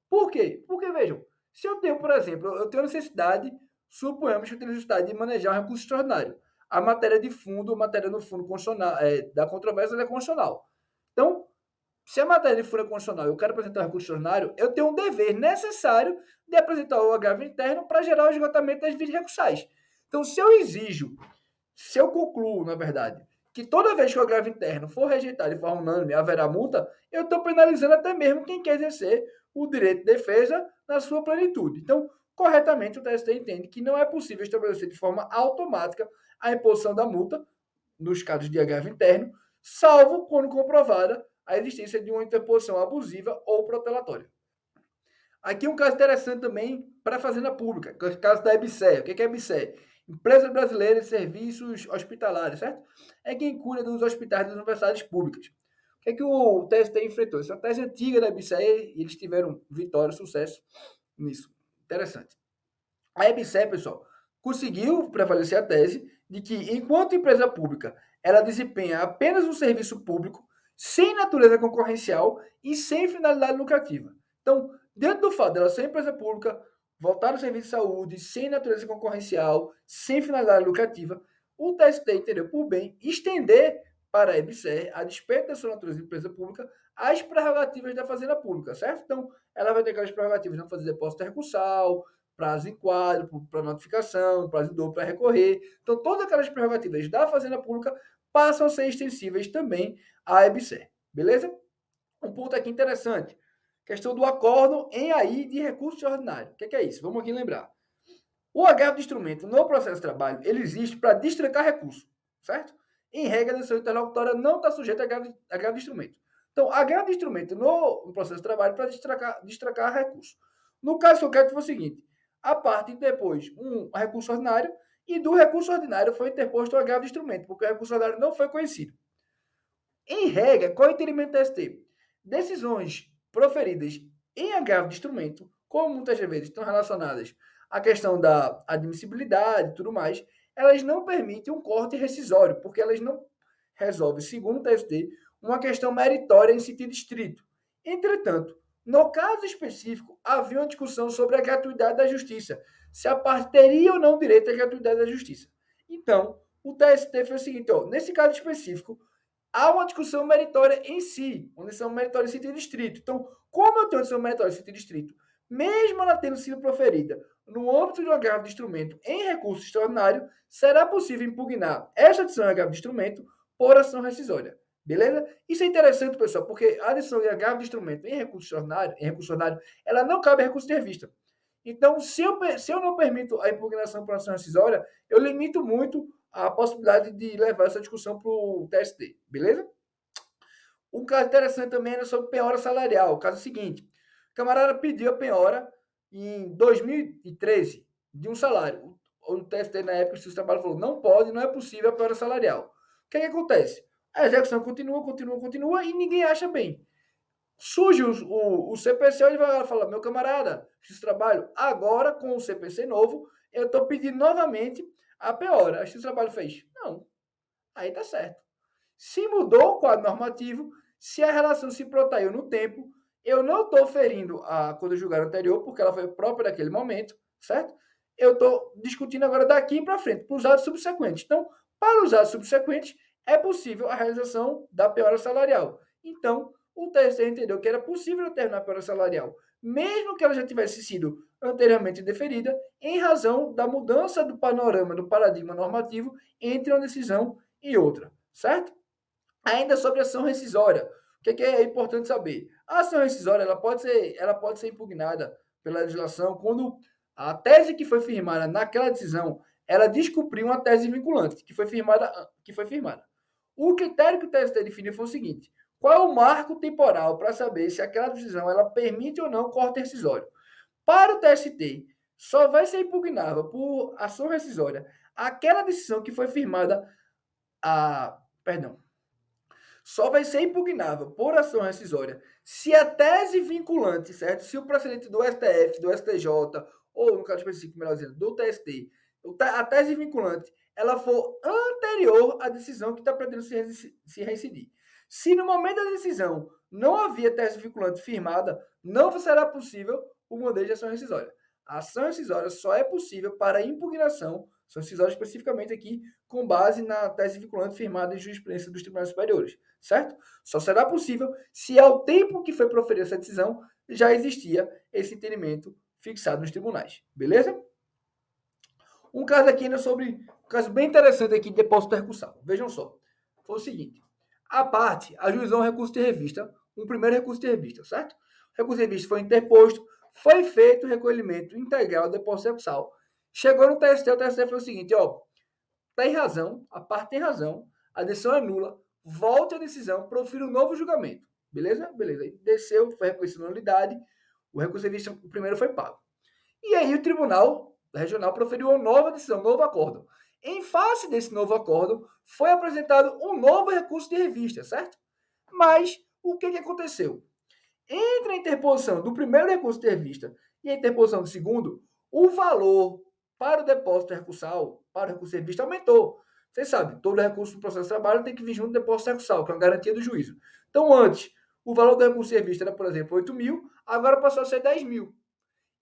Por quê? Porque, vejam, se eu tenho, por exemplo, eu tenho necessidade, suponhamos que eu tenho necessidade de manejar um recurso extraordinário. A matéria de fundo, a matéria no fundo constitucional, da controvérsia é constitucional. Então, se a matéria de fundo é constitucional e eu quero apresentar um recurso extraordinário, eu tenho um dever necessário de apresentar o agravo interno para gerar o esgotamento das vias recursais. Então, se eu concluo, na verdade, que toda vez que o agravo interno for rejeitado de forma unânime, haverá multa, eu estou penalizando até mesmo quem quer exercer o direito de defesa na sua plenitude. Então, corretamente, o TST entende que não é possível estabelecer de forma automática a imposição da multa, nos casos de agravo interno, salvo quando comprovada a existência de uma interposição abusiva ou protelatória. Aqui um caso interessante também para a Fazenda Pública, que é o caso da EBSER. O que é a EBSER? Empresa Brasileira de Serviços Hospitalares, certo? É quem cuida dos hospitais das universidades públicas. O que é que o TST enfrentou? Essa tese antiga da EBSER e eles tiveram vitória, sucesso nisso. Interessante. A EBSER, pessoal, conseguiu prevalecer a tese de que, enquanto empresa pública, ela desempenha apenas um serviço público, sem natureza concorrencial e sem finalidade lucrativa. Então, dentro do fato dela ser empresa pública, voltar ao serviço de saúde, sem natureza concorrencial, sem finalidade lucrativa, o TST entendeu por bem estender para a EBSER, a despeito da sua natureza de empresa pública, as prerrogativas da Fazenda Pública, certo? Então, ela vai ter aquelas prerrogativas de não fazer depósito recursal, prazo em quadro para notificação, prazo em dobro para recorrer. Então, todas aquelas prerrogativas da Fazenda Pública passam a ser extensíveis também à EBSER. Beleza? Um ponto aqui interessante. Questão do acordo em AI de recurso extraordinário. O que é isso? Vamos aqui lembrar. O agravo de instrumento no processo de trabalho, ele existe para destrancar recurso, certo? Em regra, a decisão interlocutória não está sujeita a agravo de instrumento. Então, agravo de instrumento no processo de trabalho para destrancar recurso. No caso concreto foi o seguinte, a parte depois um recurso ordinário e do recurso ordinário foi interposto o agravo de instrumento, porque o recurso ordinário não foi conhecido. Em regra, qual é o entendimento do ST? Decisões proferidas em agravo de instrumento, como muitas vezes estão relacionadas à questão da admissibilidade e tudo mais, elas não permitem um corte rescisório, porque elas não resolvem, segundo o TST, uma questão meritória em sentido estrito. Entretanto, no caso específico, havia uma discussão sobre a gratuidade da justiça, se a parte teria ou não direito à gratuidade da justiça. Então, o TST fez o seguinte, ó, nesse caso específico, há uma discussão meritória em si, uma decisão meritória em sentido estrito. Então, como eu tenho uma decisão meritória em sentido estrito, mesmo ela tendo sido proferida no âmbito de um agravo de instrumento em recurso extraordinário, será possível impugnar essa decisão de agravo de instrumento por ação rescisória. Beleza? Isso é interessante, pessoal, porque a decisão de agravo de instrumento em recurso ordinário, ela não cabe a recurso de revista. Então, se eu não permito a impugnação por ação rescisória, eu limito muito a possibilidade de levar essa discussão para o TST, beleza? Um caso interessante também era sobre penhora salarial. O caso é o seguinte, o camarada pediu a penhora em 2013 de um salário. O TST, na época, o Justiça do Trabalho falou, não pode, não é possível a penhora salarial. O que acontece? A execução continua e ninguém acha bem. Surge o CPC, ele vai falar, meu camarada, Justiça do Trabalho, agora com o CPC novo, eu estou pedindo novamente a penhora. A Justiça do Trabalho fez, não, aí tá certo. Se mudou o quadro normativo, se a relação se protraiu no tempo, eu não estou ferindo a coisa julgada anterior, porque ela foi própria daquele momento, certo? Eu estou discutindo agora daqui para frente, para os atos subsequentes. Então, para os atos subsequentes, é possível a realização da penhora salarial. Então, o TSE entendeu que era possível determinar a penhora salarial, mesmo que ela já tivesse sido anteriormente deferida, em razão da mudança do panorama, do paradigma normativo entre uma decisão e outra, certo? Ainda sobre a ação rescisória, o que é importante saber? A ação rescisória ela pode ser impugnada pela legislação quando a tese que foi firmada naquela decisão ela descumpriu uma tese vinculante que foi firmada. O critério que o TST definiu foi o seguinte: qual é o marco temporal para saber se aquela decisão ela permite ou não corte rescisório? Para o TST, só vai ser impugnável por ação rescisória aquela decisão que foi firmada só vai ser impugnável por ação rescisória se a tese vinculante, certo? Se o precedente do STF, do STJ, ou no caso específico, melhor dizendo, do TST, a tese vinculante, ela for anterior à decisão que está pretendendo se reincidir. Se no momento da decisão não havia tese vinculante firmada, não será possível o manejo de ação rescisória. A ação rescisória só é possível para impugnação, ação rescisória especificamente aqui, com base na tese vinculante firmada em jurisprudência dos tribunais superiores, certo? Só será possível se ao tempo que foi proferida essa decisão já existia esse entendimento fixado nos tribunais, beleza? Um caso aqui ainda sobre, um caso bem interessante aqui de depósito recursal. Vejam só. foi o seguinte. A parte ajuizou um recurso de revista, um primeiro recurso de revista, certo? O recurso de revista foi interposto, foi feito o recolhimento integral do depósito recursal. Chegou no TST, o TST foi o seguinte, ó, tem razão, a parte tem razão, a decisão é nula, volte a decisão, profira um novo julgamento. Beleza? Beleza. Aí desceu, foi reconhecida nulidade, o recurso de revista, o primeiro foi pago. E aí o Tribunal Regional proferiu uma nova decisão, um novo acordo. Em face desse novo acordo, foi apresentado um novo recurso de revista, certo? Mas o que aconteceu? Entre a interposição do primeiro recurso de revista e a interposição do segundo, o valor para o depósito recursal, para o recurso de revista, aumentou. Vocês sabem, todo recurso do processo de trabalho tem que vir junto do depósito recursal, que é uma garantia do juízo. Então, antes, o valor do recurso de revista era, por exemplo, 8 mil, agora passou a ser 10 mil.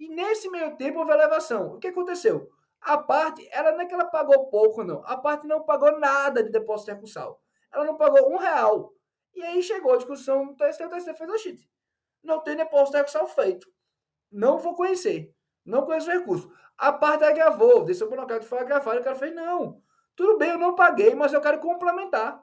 E nesse meio tempo houve elevação. O que aconteceu? A parte, ela não é que ela pagou pouco, não. A parte não pagou nada de depósito recursal. Ela não pagou R$1. E aí chegou a discussão no TST, o TST fez a chite. Não tem depósito recursal feito. Não vou conhecer. Não conheço o recurso. A parte agravou, desceu para o local que foi agravado, o cara fez, não. Tudo bem, eu não paguei, mas eu quero complementar.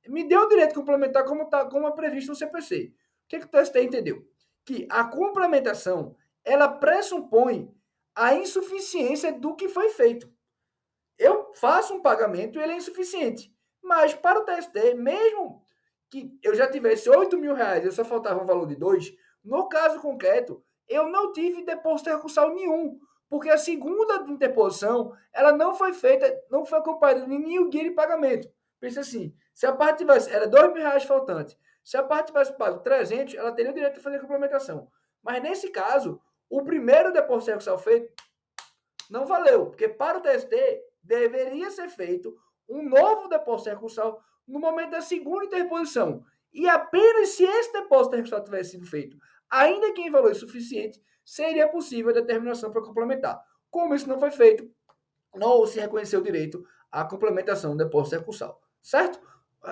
Me deu o direito de complementar como é previsto no CPC. O que o TST entendeu? Que a complementação ela pressupõe a insuficiência do que foi feito. Eu faço um pagamento e ele é insuficiente. Mas para o TST, mesmo que eu já tivesse 8 mil reais e só faltava um valor de 2, no caso concreto, eu não tive depósito recursal nenhum. Porque a segunda interposição, ela não foi feita, não foi acompanhada de nenhum guia de pagamento. Pensa assim, se a parte tivesse, era 2 mil reais faltante, se a parte tivesse pago 300, ela teria o direito de fazer a complementação. Mas nesse caso, o primeiro depósito recursal feito não valeu, porque para o TST deveria ser feito um novo depósito recursal no momento da segunda interposição. E apenas se esse depósito recursal tivesse sido feito, ainda que em valor insuficiente, seria possível a determinação para complementar. Como isso não foi feito, não se reconheceu o direito à complementação do depósito recursal. Certo?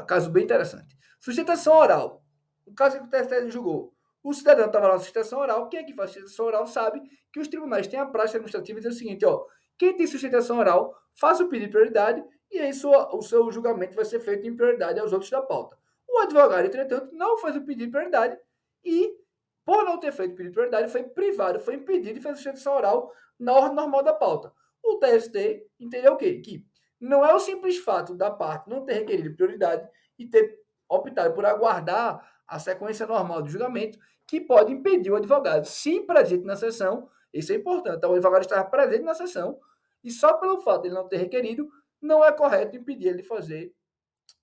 Caso bem interessante. Sustentação oral. O caso que o TST julgou. O cidadão estava lá na sustentação oral. Quem é que faz sustentação oral sabe que os tribunais têm a prática administrativa de dizer o seguinte, ó, quem tem sustentação oral, faça o pedido de prioridade e aí o seu julgamento vai ser feito em prioridade aos outros da pauta. O advogado, entretanto, não fez o pedido de prioridade e, por não ter feito o pedido de prioridade, foi privado, foi impedido de fazer sustentação oral na ordem normal da pauta. O TST entendeu o quê? Que não é o simples fato da parte não ter requerido prioridade e ter optado por aguardar a sequência normal do julgamento que pode impedir o advogado, se presente na sessão, isso é importante, então, o advogado estava presente na sessão e só pelo fato de ele não ter requerido, não é correto impedir ele de fazer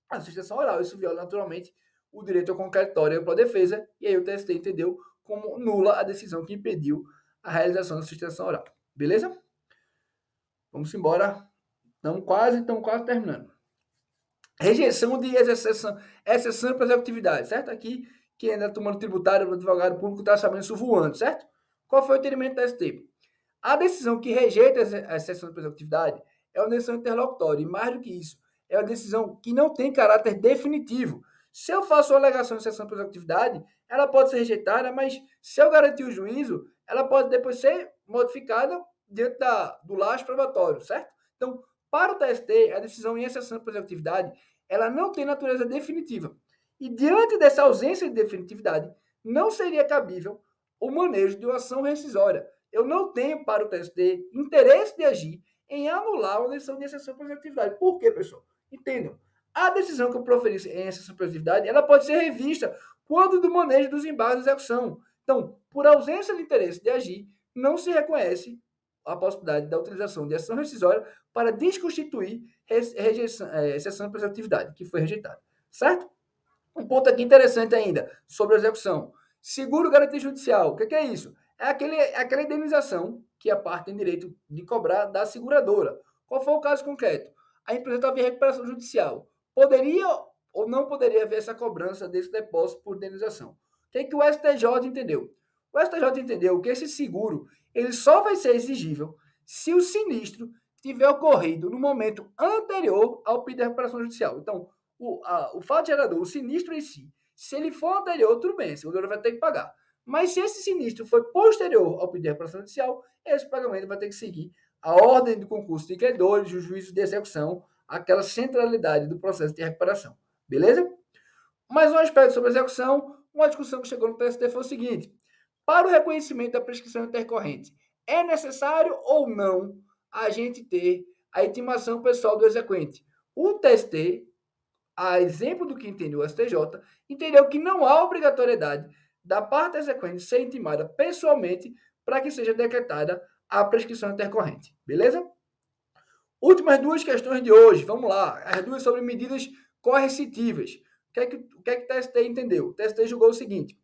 a sustentação oral. Isso viola naturalmente o direito ao concretório e à defesa, e aí o TST entendeu como nula a decisão que impediu a realização da sustentação oral. Beleza? Vamos embora. Estamos quase terminando. Rejeição de exceção para executividade, certo? Aqui, quem ainda tomando tributário, o advogado público está sabendo isso voando, certo? Qual foi o entendimento desse tipo? A decisão que rejeita a exceção para executividade é uma decisão interlocutória, e mais do que isso, é uma decisão que não tem caráter definitivo. Se eu faço uma alegação de exceção para executividade, ela pode ser rejeitada, mas se eu garantir o juízo, ela pode depois ser modificada diante do laço probatório, certo? Então, para o TST, a decisão em exceção para executividade, ela não tem natureza definitiva. E diante dessa ausência de definitividade, não seria cabível o manejo de uma ação rescisória. Eu não tenho para o TST interesse de agir em anular uma decisão de exceção para executividade. Por quê, pessoal? Entendam. A decisão que eu proferi em exceção para executividade, ela pode ser revista quando do manejo dos embargos de execução. Então, por ausência de interesse de agir, não se reconhece a possibilidade da utilização de ação rescisória para desconstituir exceção para executividade, que foi rejeitada. Certo? Um ponto aqui interessante ainda, sobre a execução. Seguro garantia judicial. O que é isso? É aquela indenização que a parte tem direito de cobrar da seguradora. Qual foi o caso concreto? A empresa estava em recuperação judicial. Poderia ou não poderia haver essa cobrança desse depósito por indenização? O que o STJ entendeu? O STJ entendeu que esse seguro ele só vai ser exigível se o sinistro tiver ocorrido no momento anterior ao pedido de recuperação judicial. Então, o fato gerador, o sinistro em si, se ele for anterior, tudo bem, a seguradora vai ter que pagar. Mas se esse sinistro foi posterior ao pedido de recuperação judicial, esse pagamento vai ter que seguir a ordem do concurso de credores, o juízo de execução, aquela centralidade do processo de recuperação. beleza? Mais um aspecto sobre a execução, uma discussão que chegou no TST foi o seguinte: para o reconhecimento da prescrição intercorrente, é necessário ou não a gente ter a intimação pessoal do exequente? O TST, a exemplo do que entendeu o STJ, entendeu que não há obrigatoriedade da parte exequente ser intimada pessoalmente para que seja decretada a prescrição intercorrente. Beleza? Últimas duas questões de hoje. Vamos lá. As duas sobre medidas coercitivas. O que é que o TST entendeu? O TST julgou o seguinte.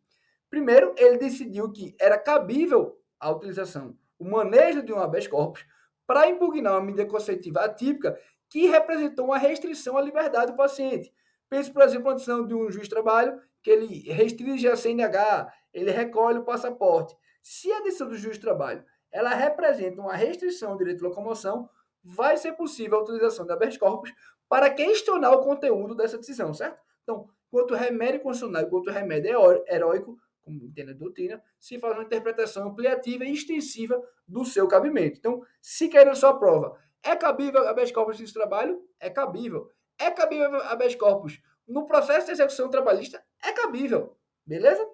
Primeiro, ele decidiu que era cabível a utilização, o manejo de um habeas corpus para impugnar uma medida coercitiva atípica que representou uma restrição à liberdade do paciente. Pense, por exemplo, na decisão de um juiz de trabalho que ele restringe a CNH, ele recolhe o passaporte. Se a decisão do juiz de trabalho ela representa uma restrição ao direito de locomoção, vai ser possível a utilização da habeas corpus para questionar o conteúdo dessa decisão, certo? Então, quanto remédio constitucional e quanto remédio heróico, como entende a doutrina, se faz uma interpretação ampliativa e extensiva do seu cabimento. Então, se quer na sua prova, é cabível habeas corpus nesse trabalho? É cabível. É cabível habeas corpus no processo de execução trabalhista? É cabível. Beleza?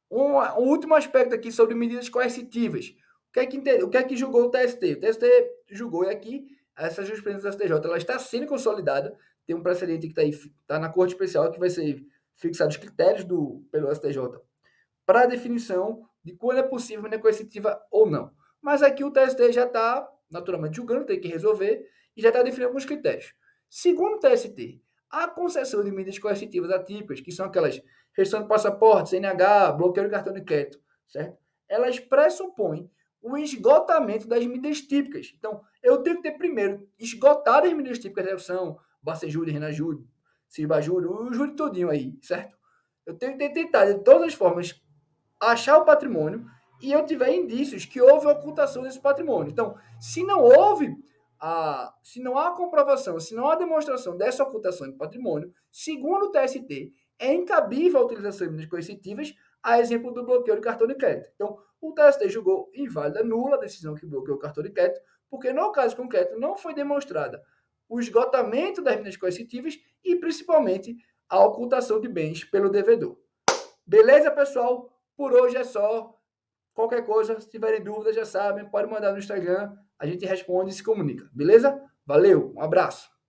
Um último aspecto aqui sobre medidas coercitivas. O que é que julgou o TST? O TST julgou, e aqui essa jurisprudência do STJ ela está sendo consolidada. Tem um precedente que está na Corte Especial que vai ser fixado os critérios pelo STJ para a definição de quando é possível medida coercitiva ou não. Mas aqui o TST já está naturalmente julgando, tem que resolver e já está definindo alguns critérios. Segundo o TST, a concessão de medidas coercitivas atípicas, que são aquelas restrição de passaporte, CNH, bloqueio de cartão de crédito, certo? Elas pressupõem o esgotamento das medidas típicas. Então, eu tenho que ter primeiro esgotado as medidas típicas da execução, Bacejúri, Renajúri, Cirbajúri, o júri todinho aí, certo? Eu tenho que ter tentado, de todas as formas, achar o patrimônio e eu tiver indícios que houve ocultação desse patrimônio. Então, se não houve, se não há comprovação, se não há demonstração dessa ocultação de patrimônio, segundo o TST, é incabível a utilização de medidas coercitivas, a exemplo do bloqueio de cartão de crédito. Então, o TST julgou inválida, nula a decisão que bloqueou o cartão de crédito, porque no caso concreto não foi demonstrada o esgotamento das medidas coercitivas e, principalmente, a ocultação de bens pelo devedor. Beleza, pessoal? Por hoje é só. Qualquer coisa, se tiverem dúvidas, já sabem, pode mandar no Instagram, a gente responde e se comunica. Beleza? Valeu, um abraço.